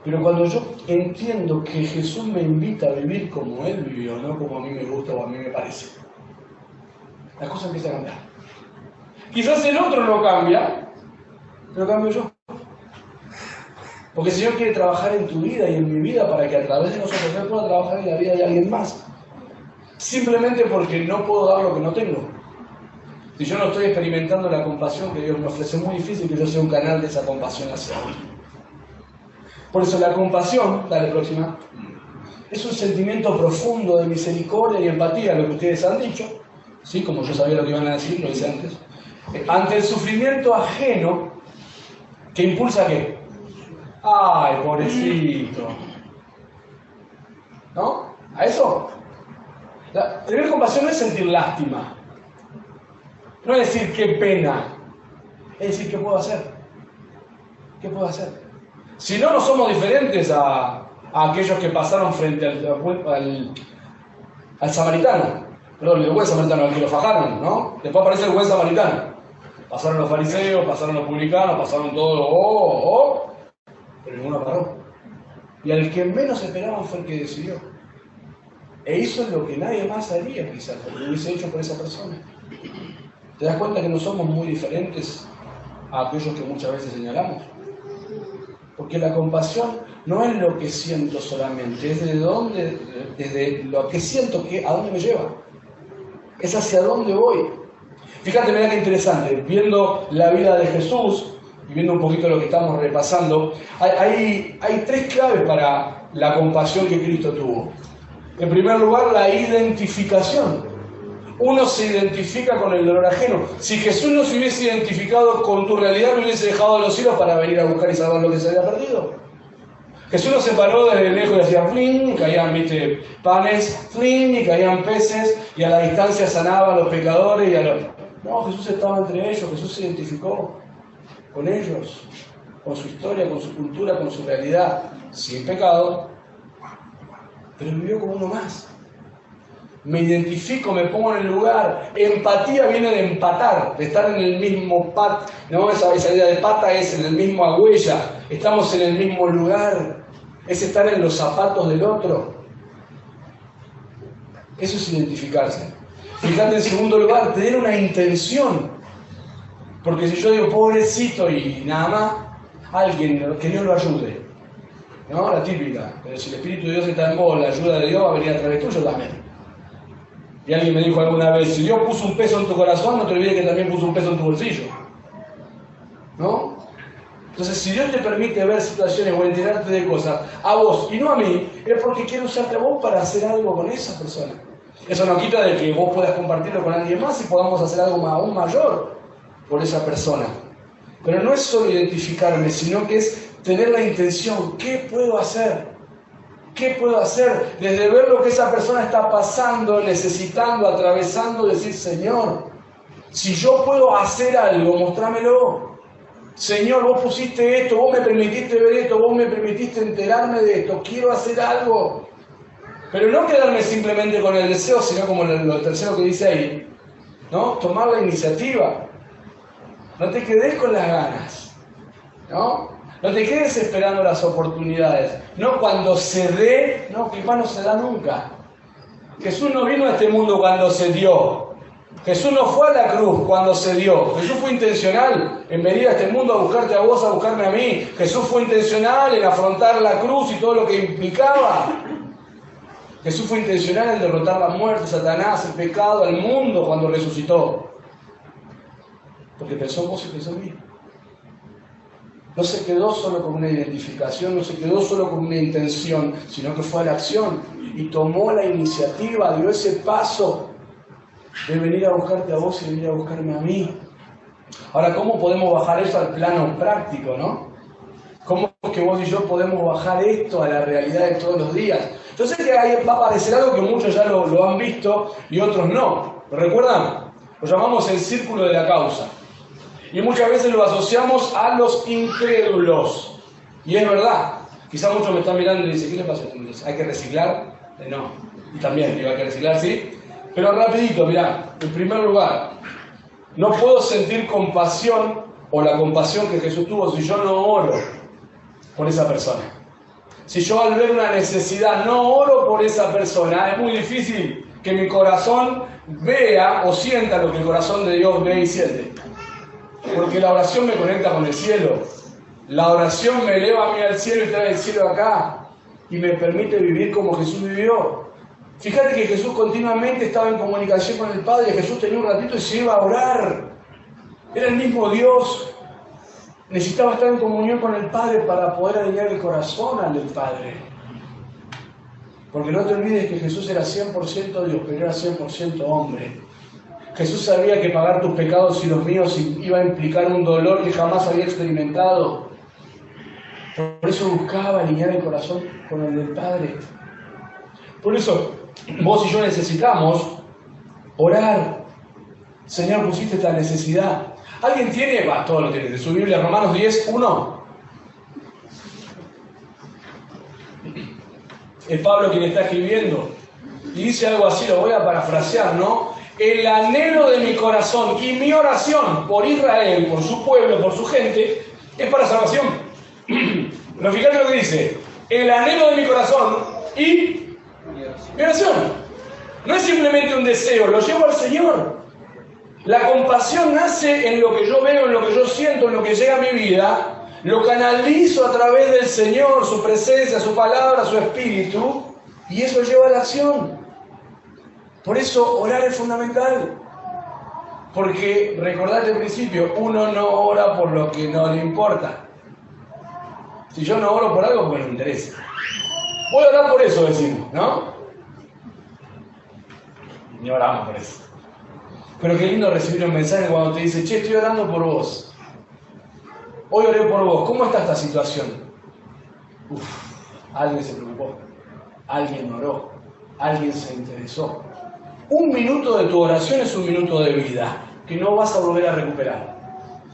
Speaker 1: Pero cuando yo entiendo que Jesús me invita a vivir como Él vivió, no como a mí me gusta o a mí me parece, la cosa empieza a cambiar. Quizás el otro no cambia, pero cambio yo. Porque el Señor quiere trabajar en tu vida y en mi vida para que a través de nosotros Él pueda trabajar en la vida de alguien más. Simplemente porque no puedo dar lo que no tengo. Si yo no estoy experimentando la compasión que Dios me ofrece, es muy difícil que yo sea un canal de esa compasión hacia Él. Por eso la compasión, dale próxima, es un sentimiento profundo de misericordia y empatía, lo que ustedes han dicho, ¿sí? Como yo sabía lo que iban a decir, lo hice antes, ante el sufrimiento ajeno, que impulsa ¿qué? ¡Ay, pobrecito! ¿No? ¿A eso? Tener compasión no es sentir lástima, no es decir qué pena, es decir qué puedo hacer. ¿Qué puedo hacer? Si no, no somos diferentes a aquellos que pasaron frente al samaritano. Perdón, el buen samaritano, al que lo fajaron, ¿no? Después aparece el buen samaritano. Pasaron los fariseos, pasaron los publicanos, pasaron todos, pero ninguno paró. Y al que menos esperaban fue el que decidió. E hizo lo que nadie más haría, quizás, lo que hubiese hecho por esa persona. ¿Te das cuenta que no somos muy diferentes a aquellos que muchas veces señalamos? Porque la compasión no es lo que siento solamente, es desde lo que siento, a dónde me lleva. Es hacia dónde voy. Fíjate, mira qué interesante, viendo la vida de Jesús y viendo un poquito lo que estamos repasando, hay tres claves para la compasión que Cristo tuvo. En primer lugar, la identificación. Uno se identifica con el dolor ajeno. Si Jesús no se hubiese identificado con tu realidad, no hubiese dejado los cielos para venir a buscar y salvar lo que se había perdido. Jesús no se paró desde lejos y hacía flin, y caían panes, flin, y caían peces, y a la distancia sanaba a los pecadores y a los... No, Jesús estaba entre ellos, Jesús se identificó con ellos, con su historia, con su cultura, con su realidad, sin pecado, pero vivió como uno más. Me identifico, me pongo en el lugar. Empatía viene de empatar, de estar en el mismo pat. No, esa idea de pata es en el mismo agüella. Estamos en el mismo lugar. Es estar en los zapatos del otro. Eso es identificarse. Fíjate, en segundo lugar, tener una intención. Porque si yo digo pobrecito y nada más, alguien, que Dios lo ayude. ¿No? La típica. Pero si el Espíritu de Dios está en vos, la ayuda de Dios va a venir a través tuyo también. Y alguien me dijo alguna vez, si Dios puso un peso en tu corazón, no te olvides que también puso un peso en tu bolsillo. ¿No? Entonces, si Dios te permite ver situaciones o enterarte de cosas, a vos y no a mí, es porque quiere usarte a vos para hacer algo con esa persona. Eso no quita de que vos puedas compartirlo con alguien más y podamos hacer algo aún mayor por esa persona. Pero no es solo identificarme, sino que es tener la intención, ¿qué puedo hacer? ¿Qué puedo hacer? Desde ver lo que esa persona está pasando, necesitando, atravesando, decir, Señor, si yo puedo hacer algo, mostrámelo. Señor, vos pusiste esto, vos me permitiste ver esto, vos me permitiste enterarme de esto, quiero hacer algo. Pero no quedarme simplemente con el deseo, sino como lo tercero que dice ahí, ¿no? Tomar la iniciativa. No te quedes con las ganas, ¿no? No te quedes esperando las oportunidades. No cuando se dé, no, que igual no se da nunca. Jesús no vino a este mundo cuando se dio. Jesús no fue a la cruz cuando se dio. Jesús fue intencional en venir a este mundo a buscarte a vos, a buscarme a mí. Jesús fue intencional en afrontar la cruz y todo lo que implicaba. Jesús fue intencional en derrotar la muerte, Satanás, el pecado, el mundo cuando resucitó. Porque pensó en vos y pensó en mí. No se quedó solo con una identificación, no se quedó solo con una intención, sino que fue a la acción y tomó la iniciativa, dio ese paso de venir a buscarte a vos y venir a buscarme a mí. Ahora, ¿cómo podemos bajar eso al plano práctico, no? ¿Cómo es que vos y yo podemos bajar esto a la realidad de todos los días? Entonces que ahí va a aparecer algo que muchos ya lo han visto y otros no. ¿Lo recuerdan? Lo llamamos el círculo de la causa. Y muchas veces lo asociamos a los incrédulos. Y es verdad. Quizás muchos me están mirando y dicen, ¿qué le pasa? ¿Hay que reciclar? No. Y también, digo, hay que reciclar, sí. Pero rapidito, mirá. En primer lugar, no puedo sentir compasión o la compasión que Jesús tuvo si yo no oro por esa persona. Si yo al ver una necesidad no oro por esa persona, es muy difícil que mi corazón vea o sienta lo que el corazón de Dios ve y siente. Porque la oración me conecta con el cielo. La oración me eleva a mí al cielo y trae el cielo acá. Y me permite vivir como Jesús vivió. Fíjate que Jesús continuamente estaba en comunicación con el Padre. Jesús tenía un ratito y se iba a orar. Era el mismo Dios. Necesitaba estar en comunión con el Padre para poder alinear el corazón al del Padre. Porque no te olvides que Jesús era 100% Dios, pero era 100% hombre. Jesús sabía que pagar tus pecados y los míos iba a implicar un dolor que jamás había experimentado. Por eso buscaba alinear el corazón con el del Padre. Por eso vos y yo necesitamos orar. Señor, pusiste esta necesidad. ¿Alguien tiene? Todo lo tiene. De su Biblia, Romanos 10, 1. Es Pablo quien está escribiendo. Y dice algo así, lo voy a parafrasear, ¿no? El anhelo de mi corazón y mi oración por Israel, por su pueblo, por su gente, es para salvación. Pero fíjate lo que dice. El anhelo de mi corazón y mi oración. No es simplemente un deseo, lo llevo al Señor. La compasión nace en lo que yo veo, en lo que yo siento, en lo que llega a mi vida. Lo canalizo a través del Señor, su presencia, su palabra, su espíritu. Y eso lleva a la acción. Por eso orar es fundamental. Porque, recordate al principio, uno no ora por lo que no le importa. Si yo no oro por algo, pues no me interesa. Voy a orar por eso, decimos, ¿no? Ni oramos por eso. Pero qué lindo recibir un mensaje cuando te dice, che, estoy orando por vos. Hoy oré por vos. ¿Cómo está esta situación? Alguien se preocupó. Alguien oró. Alguien se interesó. Un minuto de tu oración es un minuto de vida que no vas a volver a recuperar.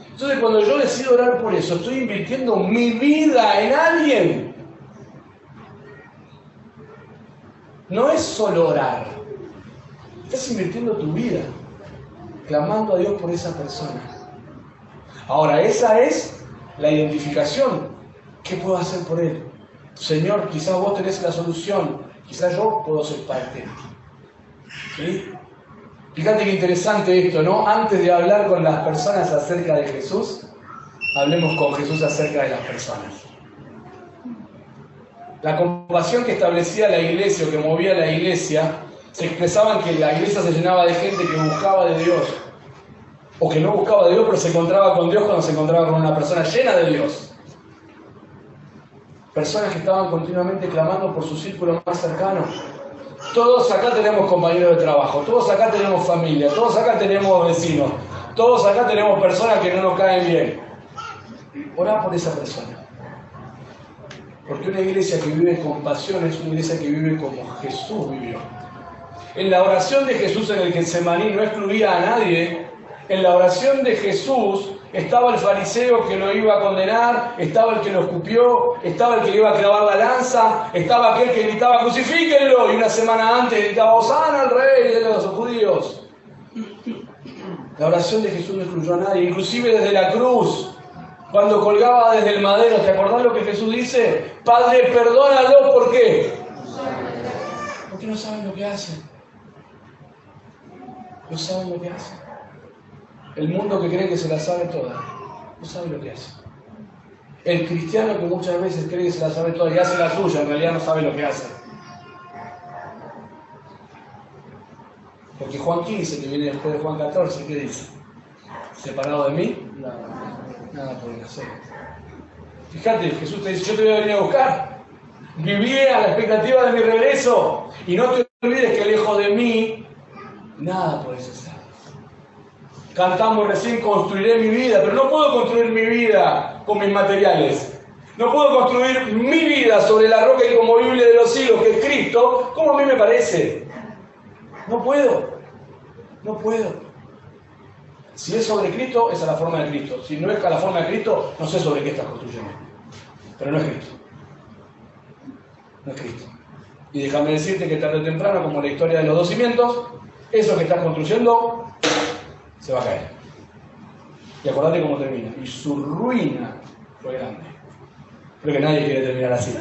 Speaker 1: Entonces, cuando yo decido orar por eso, estoy invirtiendo mi vida en alguien. No es solo orar. Estás invirtiendo tu vida, clamando a Dios por esa persona. Ahora, esa es la identificación. ¿Qué puedo hacer por él? Señor, quizás vos tenés la solución, quizás yo puedo ser parte. ¿Sí? Fíjate qué interesante esto, ¿no? Antes de hablar con las personas acerca de Jesús, hablemos con Jesús acerca de las personas. La compasión que establecía la iglesia o que movía la iglesia se expresaba en que la iglesia se llenaba de gente que buscaba de Dios o que no buscaba de Dios pero se encontraba con Dios cuando se encontraba con una persona llena de Dios. Personas que estaban continuamente clamando por su círculo más cercano. Todos acá tenemos compañeros de trabajo, todos acá tenemos familia, todos acá tenemos vecinos, todos acá tenemos personas que no nos caen bien. Orá por esa persona. Porque una iglesia que vive con pasión es una iglesia que vive como Jesús vivió. En la oración de Jesús en el Getsemaní no excluía a nadie. En la oración de Jesús estaba el fariseo que lo iba a condenar, estaba el que lo escupió, estaba el que le iba a clavar la lanza, estaba aquel que gritaba crucifíquenlo y una semana antes gritaba Hosana al rey de los judíos. La oración de Jesús no excluyó a nadie, inclusive desde la cruz. Cuando colgaba desde el madero, ¿te acordás lo que Jesús dice? Padre, perdónalo, ¿por qué? Porque no saben lo que hacen. No saben lo que hacen. El mundo que cree que se la sabe toda, no sabe lo que hace. El cristiano que muchas veces cree que se la sabe toda y hace la suya, en realidad no sabe lo que hace. Porque Juan 15, que viene después de Juan 14, ¿qué dice? Separado de mí, nada podré hacer. Fíjate, Jesús te dice, yo te voy a venir a buscar. Viví a la expectativa de mi regreso. Y no te olvides que lejos de mí, nada podés hacer. Cantamos recién, construiré mi vida, pero no puedo construir mi vida con mis materiales. No puedo construir mi vida sobre la roca inconmovible de los siglos, que es Cristo, como a mí me parece. No puedo. No puedo. Si es sobre Cristo, es a la forma de Cristo. Si no es a la forma de Cristo, no sé sobre qué estás construyendo. Pero no es Cristo. No es Cristo. Y déjame decirte que tarde o temprano, como la historia de los dos cimientos, eso que estás construyendo se va a caer. Y acordate cómo termina. Y su ruina fue grande. Creo que nadie quiere terminar así.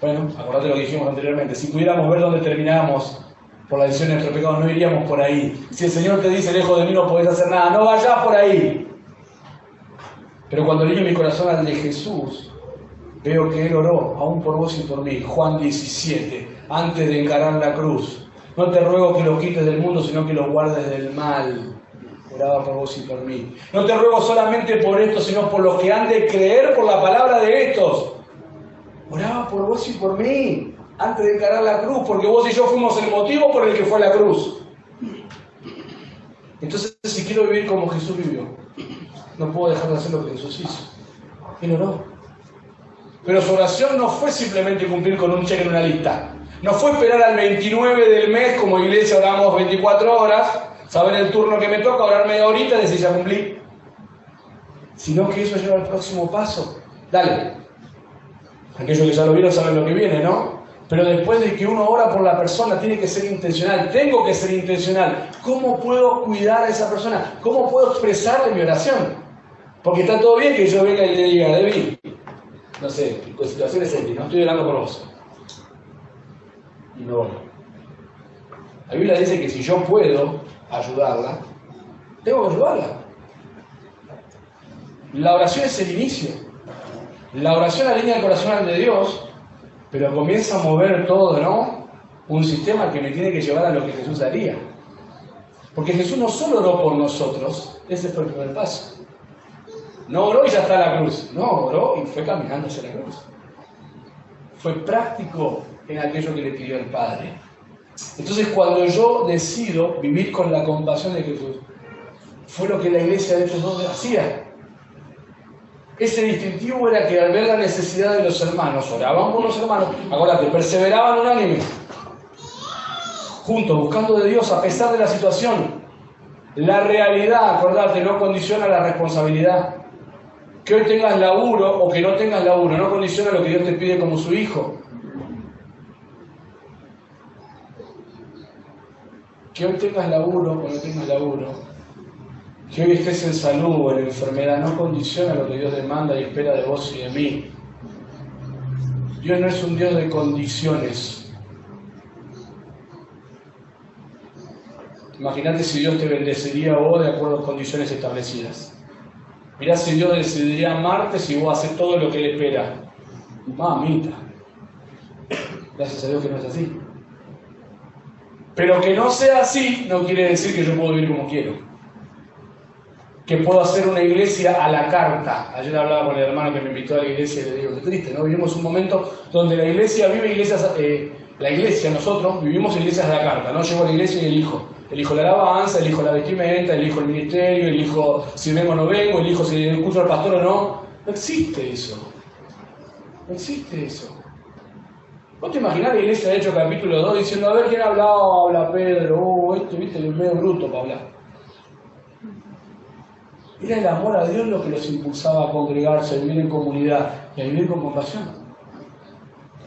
Speaker 1: Bueno, acordate lo que dijimos anteriormente. Si pudiéramos ver dónde terminamos por la decisión de nuestro pecado, no iríamos por ahí. Si el Señor te dice, lejos de mí no podés hacer nada, no vayas por ahí. Pero cuando alineo mi corazón al de Jesús, veo que Él oró, aún por vos y por mí. Juan 17, antes de encarar la cruz. No te ruego que los quites del mundo, sino que los guardes del mal. Oraba por vos y por mí. No te ruego solamente por esto, sino por los que han de creer por la palabra de estos. Oraba por vos y por mí, antes de encarar la cruz, porque vos y yo fuimos el motivo por el que fue la cruz. Entonces, si quiero vivir como Jesús vivió, no puedo dejar de hacer lo que Jesús hizo. Él oró. Pero su oración no fue simplemente cumplir con un cheque en una lista. No fue esperar al 29 del mes, como iglesia oramos 24 horas, saber el turno que me toca, orar media horita y decir ya cumplí. Sino que eso lleva al próximo paso. Dale. Aquellos que ya lo vieron saben lo que viene, ¿no? Pero después de que uno ora por la persona, tiene que ser intencional. Tengo que ser intencional. ¿Cómo puedo cuidar a esa persona? ¿Cómo puedo expresarle mi oración? Porque está todo bien que yo venga y le diga, David, no sé, con situaciones X, no estoy orando por vos. Y no. La Biblia dice que si yo puedo ayudarla, tengo que ayudarla. La oración es el inicio. La oración alinea el corazón al de Dios, pero comienza a mover todo, ¿no? Un sistema que me tiene que llevar a lo que Jesús haría. Porque Jesús no solo oró por nosotros, ese fue el primer paso. No oró y ya está la cruz. No, oró y fue caminando hacia la cruz. Fue práctico en aquello que le pidió el Padre. Entonces, cuando yo decido vivir con la compasión de Jesús, fue lo que la iglesia de Hechos 2 hacía. Ese distintivo era que al ver la necesidad de los hermanos, oraban por los hermanos, acuérdate, perseveraban unánimes, juntos, buscando de Dios a pesar de la situación. La realidad, acordate, no condiciona la responsabilidad. Que hoy tengas laburo o que no tengas laburo, no condiciona lo que Dios te pide como su hijo. Que hoy tengas laburo o no tengas laburo, que hoy estés en salud o en enfermedad, no condiciona lo que Dios demanda y espera de vos y de mí. Dios no es un Dios de condiciones. Imagínate si Dios te bendeciría a vos de acuerdo a condiciones establecidas. Mirá si Dios decidiría amarte si vos haces todo lo que Él espera. Mamita. Gracias a Dios que no es así. Pero que no sea así no quiere decir que yo puedo vivir como quiero. Que puedo hacer una iglesia a la carta. Ayer hablaba con el hermano que me invitó a la iglesia y le digo, qué triste, ¿no? Vivimos un momento donde la iglesia vive iglesias, la iglesia, nosotros vivimos iglesias a la carta, ¿no? Llego a la iglesia y elijo. Elijo la alabanza, elijo la vestimenta, elijo el ministerio, elijo si vengo o no vengo, elijo si escucho al pastor o no. No existe eso. No existe eso. ¿Vos te imaginás la iglesia de Hechos capítulo 2 diciendo, a ver quién ha hablado? Habla Pedro, viste, es medio bruto para hablar. Era el amor a Dios lo que los impulsaba a congregarse, a vivir en comunidad y a vivir con compasión.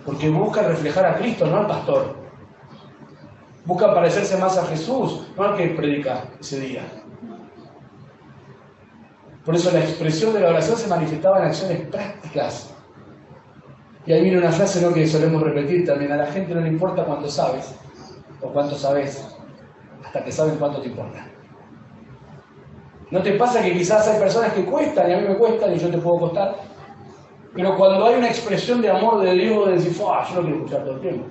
Speaker 1: Porque busca reflejar a Cristo, no al pastor. Busca parecerse más a Jesús, no al que predica ese día. Por eso la expresión de la oración se manifestaba en acciones prácticas. Y ahí viene una frase, ¿no?, que solemos repetir también. A la gente no le importa cuánto sabes o cuánto sabes, hasta que saben cuánto te importa. ¿No te pasa que quizás hay personas que cuestan, y a mí me cuestan, y yo te puedo costar? Pero cuando hay una expresión de amor de Dios, de decir, yo no quiero escuchar todo el tiempo.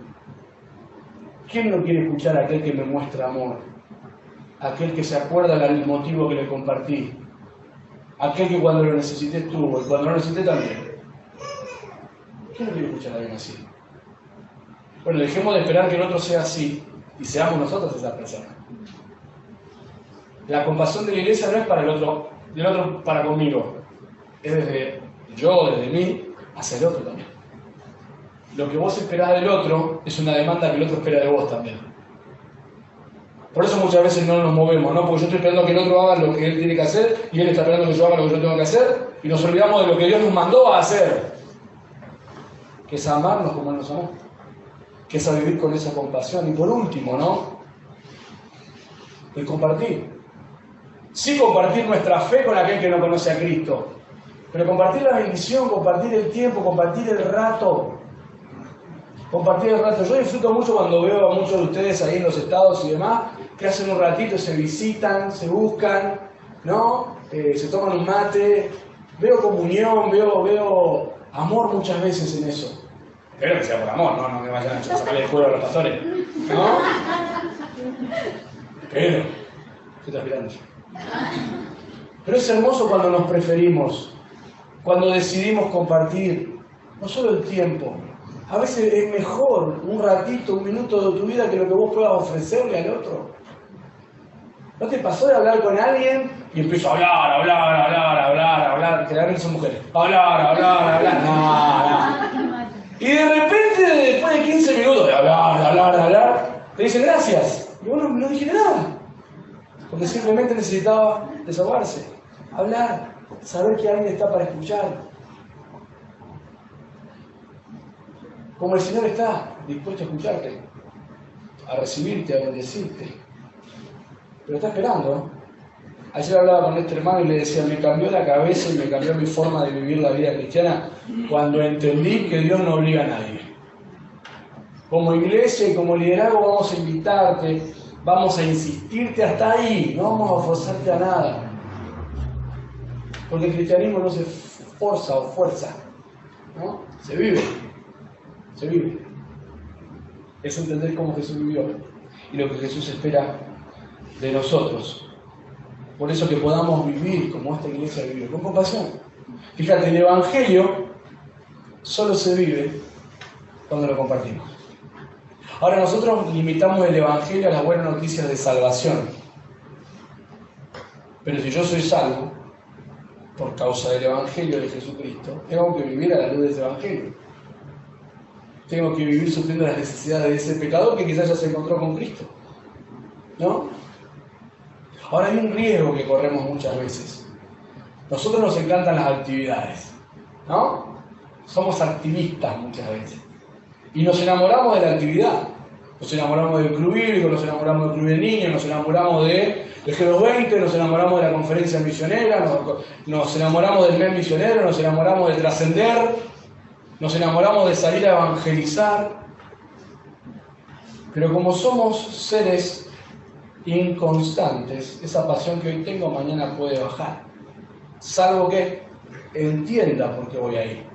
Speaker 1: ¿Quién no quiere escuchar a aquel que me muestra amor? aquel que se acuerda del motivo que le compartí, aquel que cuando lo necesité estuvo y cuando lo necesité también. ¿Quién no quiere escuchar a alguien así? Bueno, dejemos de esperar que el otro sea así y seamos nosotros esa persona. La compasión de la iglesia no es para el otro, del otro para conmigo, es desde mí, hacia el otro también. Lo que vos esperás del otro es una demanda que el otro espera de vos también. Por eso muchas veces no nos movemos, ¿no? Porque yo estoy esperando que el otro haga lo que él tiene que hacer y él está esperando que yo haga lo que yo tengo que hacer y nos olvidamos de lo que Dios nos mandó a hacer, que es amarnos como Él nos amó, que es a vivir con esa compasión. Y por último, ¿no? El compartir. Sí, compartir nuestra fe con aquel que no conoce a Cristo, pero compartir la bendición, compartir el tiempo, compartir el rato. Compartir el rato. Yo disfruto mucho cuando veo a muchos de ustedes ahí en los estados y demás, que hacen un ratito, se visitan, se buscan, ¿no? Se toman un mate. Veo comunión, veo amor muchas veces en eso. Espero que sea por amor, no me vayan a sacar el cuero a los pastores, ¿no? Pero, ¿qué estás mirando? Pero es hermoso cuando nos preferimos, cuando decidimos compartir, no solo el tiempo. A veces es mejor un ratito, un minuto de tu vida que lo que vos puedas ofrecerle al otro. ¿No te pasó de hablar con alguien y empiezo a hablar, que realmente son mujeres? Hablar, no. Y de repente, después de 15 minutos de hablar, te dicen gracias. Y vos no dijiste nada. Porque simplemente necesitaba desahogarse, hablar, saber que alguien está para escuchar. Como el Señor está dispuesto a escucharte, a recibirte, a bendecirte. Pero está esperando. Ayer hablaba con este hermano y le decía, me cambió la cabeza y me cambió mi forma de vivir la vida cristiana cuando entendí que Dios no obliga a nadie. Como iglesia y como liderazgo vamos a invitarte, vamos a insistirte hasta ahí, no vamos a forzarte a nada. Porque el cristianismo no se forza o fuerza, ¿no? Se vive. Es entender cómo Jesús vivió y lo que Jesús espera de nosotros. Por eso que podamos vivir como esta iglesia vivió, con compasión. Fíjate, el Evangelio solo se vive cuando lo compartimos. Ahora nosotros limitamos el Evangelio a las buenas noticias de salvación. Pero si yo soy salvo, por causa del Evangelio de Jesucristo, tengo que vivir a la luz de ese Evangelio. Tengo que vivir sufriendo las necesidades de ese pecador que quizás ya se encontró con Cristo, ¿no? Ahora hay un riesgo que corremos muchas veces. Nosotros nos encantan las actividades, ¿no? Somos activistas muchas veces. Y nos enamoramos de la actividad. Nos enamoramos del club bíblico, nos enamoramos del club de niños, nos enamoramos de G20, nos enamoramos de la conferencia misionera, nos enamoramos del mes misionero, nos enamoramos de trascender, nos enamoramos de salir a evangelizar. Pero como somos seres inconstantes, esa pasión que hoy tengo mañana puede bajar. Salvo que entienda por qué voy a ir,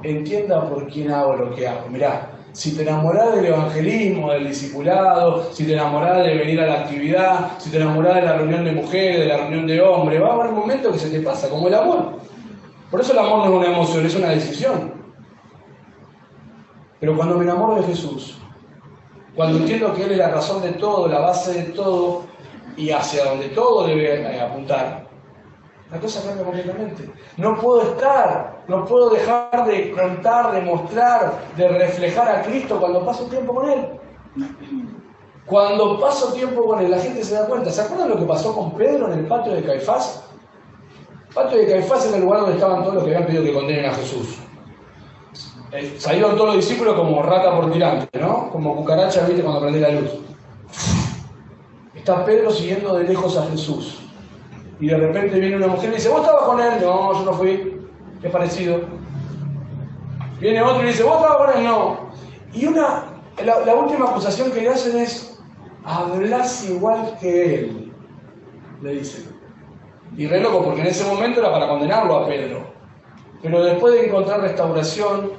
Speaker 1: entienda por quién hago lo que hago. Mirá, si te enamorás del evangelismo, del discipulado, si te enamorás de venir a la actividad, si te enamorás de la reunión de mujeres, de la reunión de hombres, va a haber un momento que se te pasa, como el amor. Por eso el amor no es una emoción, es una decisión. Pero cuando me enamoro de Jesús, cuando entiendo que Él es la razón de todo, la base de todo y hacia donde todo debe apuntar, la cosa cambia completamente. No puedo dejar de contar, de mostrar, de reflejar a Cristo cuando paso tiempo con Él. Cuando paso tiempo con Él, la gente se da cuenta. ¿Se acuerdan lo que pasó con Pedro en el patio de Caifás? El patio de Caifás era el lugar donde estaban todos los que habían pedido que condenen a Jesús. Salieron todos los discípulos como rata por tirante, ¿no? Como cucaracha, ¿viste? Cuando prende la luz. Está Pedro siguiendo de lejos a Jesús. Y de repente viene una mujer y dice, ¿vos estabas con él? No, yo no fui. Es parecido. Viene otro y dice, ¿vos estabas con él? No. Y la última acusación que le hacen es, hablas igual que él, le dicen. Y re loco, porque en ese momento era para condenarlo a Pedro. Pero después de encontrar restauración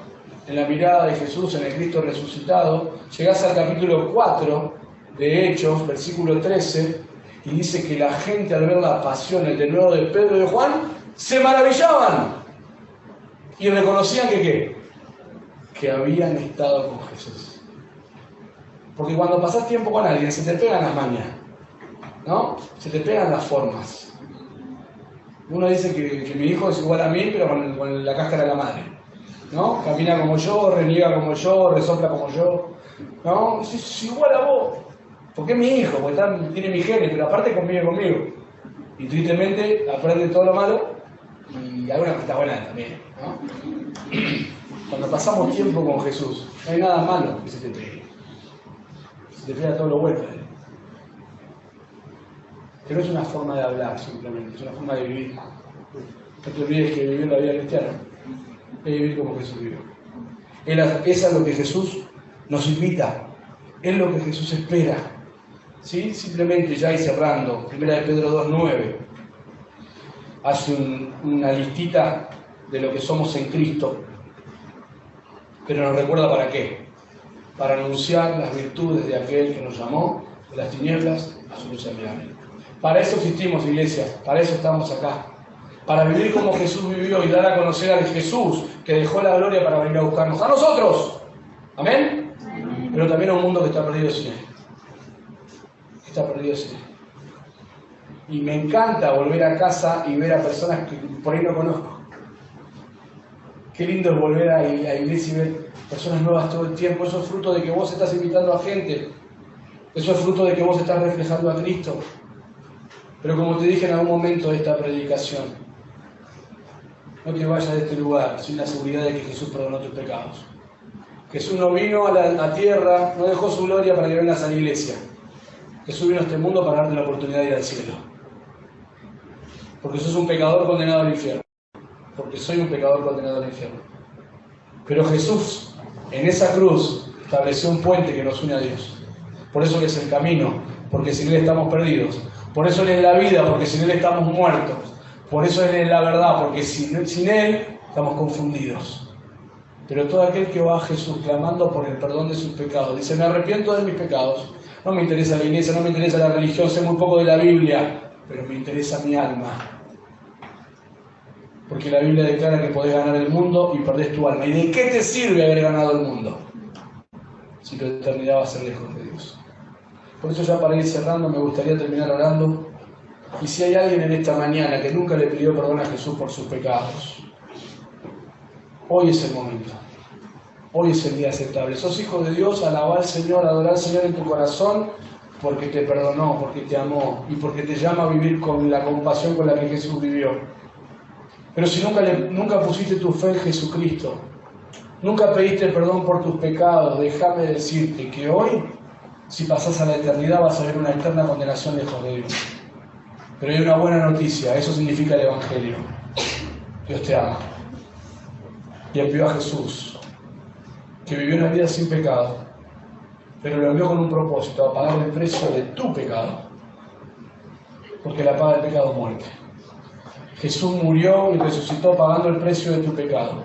Speaker 1: en la mirada de Jesús, en el Cristo resucitado, llegás al capítulo 4 de Hechos, versículo 13, Y dice que la gente al ver la pasión, el denuedo de Pedro y de Juan, se maravillaban. Y reconocían que ¿qué? Que habían estado con Jesús. Porque cuando pasás tiempo con alguien, se te pegan las mañas, ¿no? Se te pegan las formas. Uno dice que mi hijo es igual a mí, pero con la cáscara de la madre, ¿no? Camina como yo, reniega como yo, resopla como yo, ¿no? Es igual a vos. Porque es mi hijo, porque tiene mi genes, pero aparte convive conmigo. Y tristemente aprende todo lo malo y alguna cosa buena también, ¿no? Cuando pasamos tiempo con Jesús, no hay nada malo que se te pegue. Se te pega todo lo bueno. Pero es una forma de hablar simplemente, es una forma de vivir. No te olvides que vivir la vida cristiana es vivir como Jesús vivió. Eso es lo que Jesús nos invita, es lo que Jesús espera. ¿Sí? Simplemente ya y cerrando, 1 Pedro 2:9, hace una listita de lo que somos en Cristo, pero nos recuerda para qué. Para anunciar las virtudes de aquel que nos llamó de las tinieblas a su luz admirable. Para eso existimos, iglesia, para eso estamos acá. Para vivir como Jesús vivió y dar a conocer al Jesús que dejó la gloria para venir a buscarnos a nosotros. ¿Amén? Pero también a un mundo que está perdido sin Él. Está perdido sin Él. Y me encanta volver a casa y ver a personas que por ahí no conozco. Qué lindo es volver a la iglesia y ver personas nuevas todo el tiempo. Eso es fruto de que vos estás invitando a gente. Eso es fruto de que vos estás reflejando a Cristo. Pero como te dije en algún momento de esta predicación, no te vayas de este lugar sin la seguridad de que Jesús perdonó tus pecados. Jesús no vino a la tierra, no dejó su gloria para que vengas a la iglesia. Jesús vino a este mundo para darte la oportunidad de ir al cielo. Porque sos un pecador condenado al infierno. Porque soy un pecador condenado al infierno. Pero Jesús, en esa cruz, estableció un puente que nos une a Dios. Por eso Él es el camino, porque sin Él estamos perdidos. Por eso Él es la vida, porque sin Él estamos muertos. Por eso Él es la verdad, porque sin Él estamos confundidos. Pero todo aquel que va a Jesús clamando por el perdón de sus pecados, dice, me arrepiento de mis pecados. No me interesa la iglesia, no me interesa la religión, sé muy poco de la Biblia, pero me interesa mi alma. Porque la Biblia declara que podés ganar el mundo y perdés tu alma. ¿Y de qué te sirve haber ganado el mundo? Si tu eternidad va a ser lejos de Dios. Por eso ya para ir cerrando me gustaría terminar orando. Y si hay alguien en esta mañana que nunca le pidió perdón a Jesús por sus pecados, hoy es el momento. Hoy es el día aceptable. Sos hijo de Dios, alabá al Señor, adorá al Señor en tu corazón, porque te perdonó, porque te amó y porque te llama a vivir con la compasión con la que Jesús vivió. Pero si nunca pusiste tu fe en Jesucristo, nunca pediste perdón por tus pecados, déjame decirte que hoy, si pasás a la eternidad, vas a ver una eterna condenación lejos de Dios. Pero hay una buena noticia, eso significa el Evangelio. Dios te ama. Y envió a Jesús, que vivió una vida sin pecado, pero lo envió con un propósito, a pagar el precio de tu pecado. Porque la paga del pecado es muerte. Jesús murió y resucitó pagando el precio de tu pecado.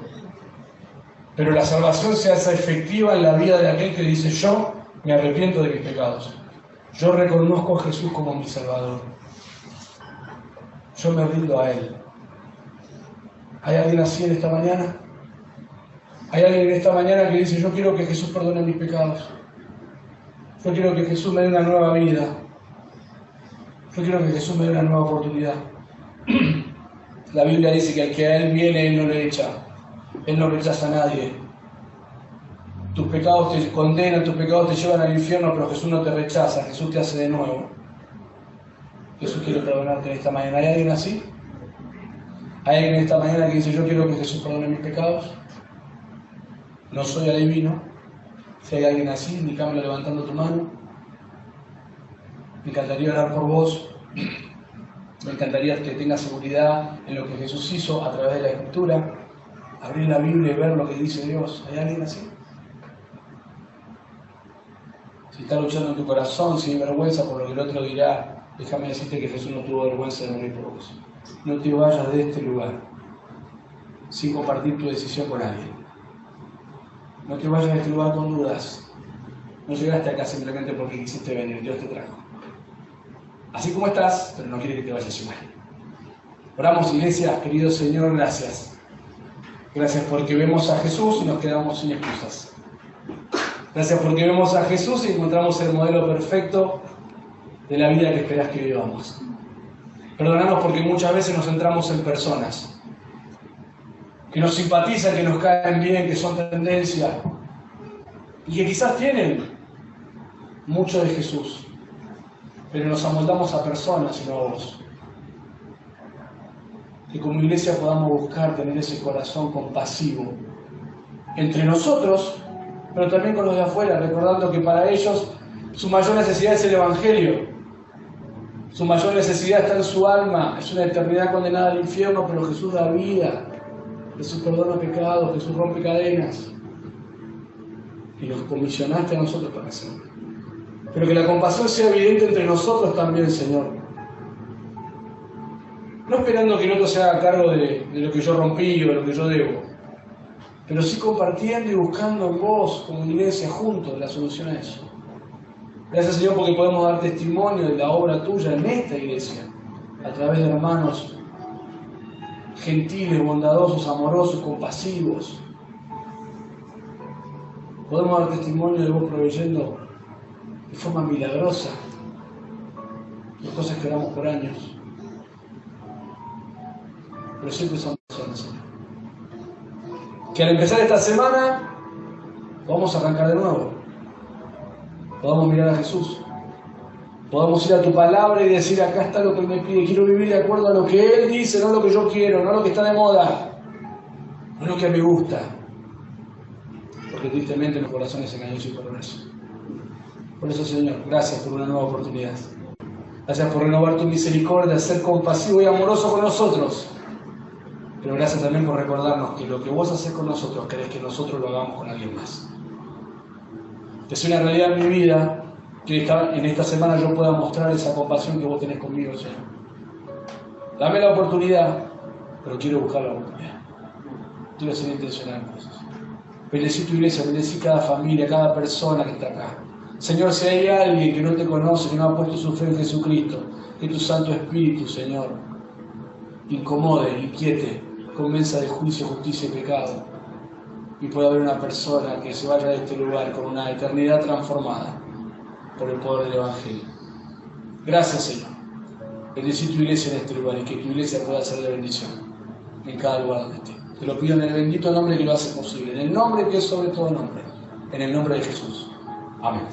Speaker 1: Pero la salvación se hace efectiva en la vida de aquel que dice, yo me arrepiento de mis pecados. Yo reconozco a Jesús como mi Salvador. Yo me rindo a Él. ¿Hay alguien así en esta mañana? ¿Hay alguien en esta mañana que dice, yo quiero que Jesús perdone mis pecados? Yo quiero que Jesús me dé una nueva vida. Yo quiero que Jesús me dé una nueva oportunidad. La Biblia dice que al que a Él viene, Él no le echa. Él no rechaza a nadie. Tus pecados te condenan, tus pecados te llevan al infierno, pero Jesús no te rechaza, Jesús te hace de nuevo. Jesús quiere perdonarte en esta mañana. ¿Hay alguien así? ¿Hay alguien en esta mañana que dice, yo quiero que Jesús perdone mis pecados? No soy adivino. Si hay alguien así, indícamelo levantando tu mano. Me encantaría orar por vos. Me encantaría que tengas seguridad en lo que Jesús hizo a través de la Escritura. Abrir la Biblia y ver lo que dice Dios. ¿Hay alguien así? Si está luchando en tu corazón, sin vergüenza por lo que el otro dirá, déjame decirte que Jesús no tuvo vergüenza de morir por vos. No te vayas de este lugar sin compartir tu decisión con alguien. No te vayas de este lugar con dudas. No llegaste acá simplemente porque quisiste venir, Dios te trajo. así como estás, pero no quiere que te vayas igual. Oramos, iglesia, querido Señor, gracias. Gracias porque vemos a Jesús y nos quedamos sin excusas. Gracias porque vemos a Jesús y encontramos el modelo perfecto de la vida que esperás que vivamos. Perdónanos porque muchas veces nos centramos en personas que nos simpatizan, que nos caen bien, que son tendencia y que quizás tienen mucho de Jesús, pero nos amoldamos a personas y no a vos. Que como iglesia podamos buscar tener ese corazón compasivo entre nosotros, pero también con los de afuera, recordando que para ellos su mayor necesidad es el Evangelio. Su mayor necesidad está en su alma, es una eternidad condenada al infierno, pero Jesús da vida, Jesús perdona pecados, Jesús rompe cadenas. Y nos comisionaste a nosotros para hacerlo. Pero que la compasión sea evidente entre nosotros también, Señor. No esperando que el otro se haga cargo de lo que yo rompí o de lo que yo debo, pero sí compartiendo y buscando en vos, como iglesia, juntos, la solución a eso. Gracias, Señor, porque podemos dar testimonio de la obra tuya en esta iglesia, a través de hermanos gentiles, bondadosos, amorosos, compasivos. Podemos dar testimonio de vos proveyendo de forma milagrosa las cosas que oramos por años. Pero siempre son personas, Señor. Que al empezar esta semana podamos arrancar de nuevo. Podamos mirar a Jesús. Podamos ir a tu palabra y decir, acá está lo que Él me pide. Quiero vivir de acuerdo a lo que Él dice, no lo que yo quiero, no lo que está de moda, no lo que me gusta. Porque tristemente los corazones engañosos y perversos. Por eso, Señor, gracias por una nueva oportunidad. Gracias por renovar tu misericordia, ser compasivo y amoroso con nosotros. Pero gracias también por recordarnos que lo que vos haces con nosotros, querés que nosotros lo hagamos con alguien más. Que sea una realidad en mi vida, que en esta semana yo pueda mostrar esa compasión que vos tenés conmigo, Señor. Dame la oportunidad, pero quiero buscar la oportunidad. Quiero ser intencional con eso. Bendecí tu iglesia, bendecí cada familia, cada persona que está acá. Señor, si hay alguien que no te conoce, que no ha puesto su fe en Jesucristo, que tu Santo Espíritu, Señor, incomode, inquiete, convenza de juicio, justicia y pecado, y pueda haber una persona que se vaya de este lugar con una eternidad transformada por el poder del Evangelio. Gracias, Señor. Bendecí tu iglesia en este lugar y que tu iglesia pueda ser de bendición en cada lugar donde esté. Te lo pido en el bendito nombre que lo hace posible, en el nombre que es sobre todo nombre, en el nombre de Jesús. Amén.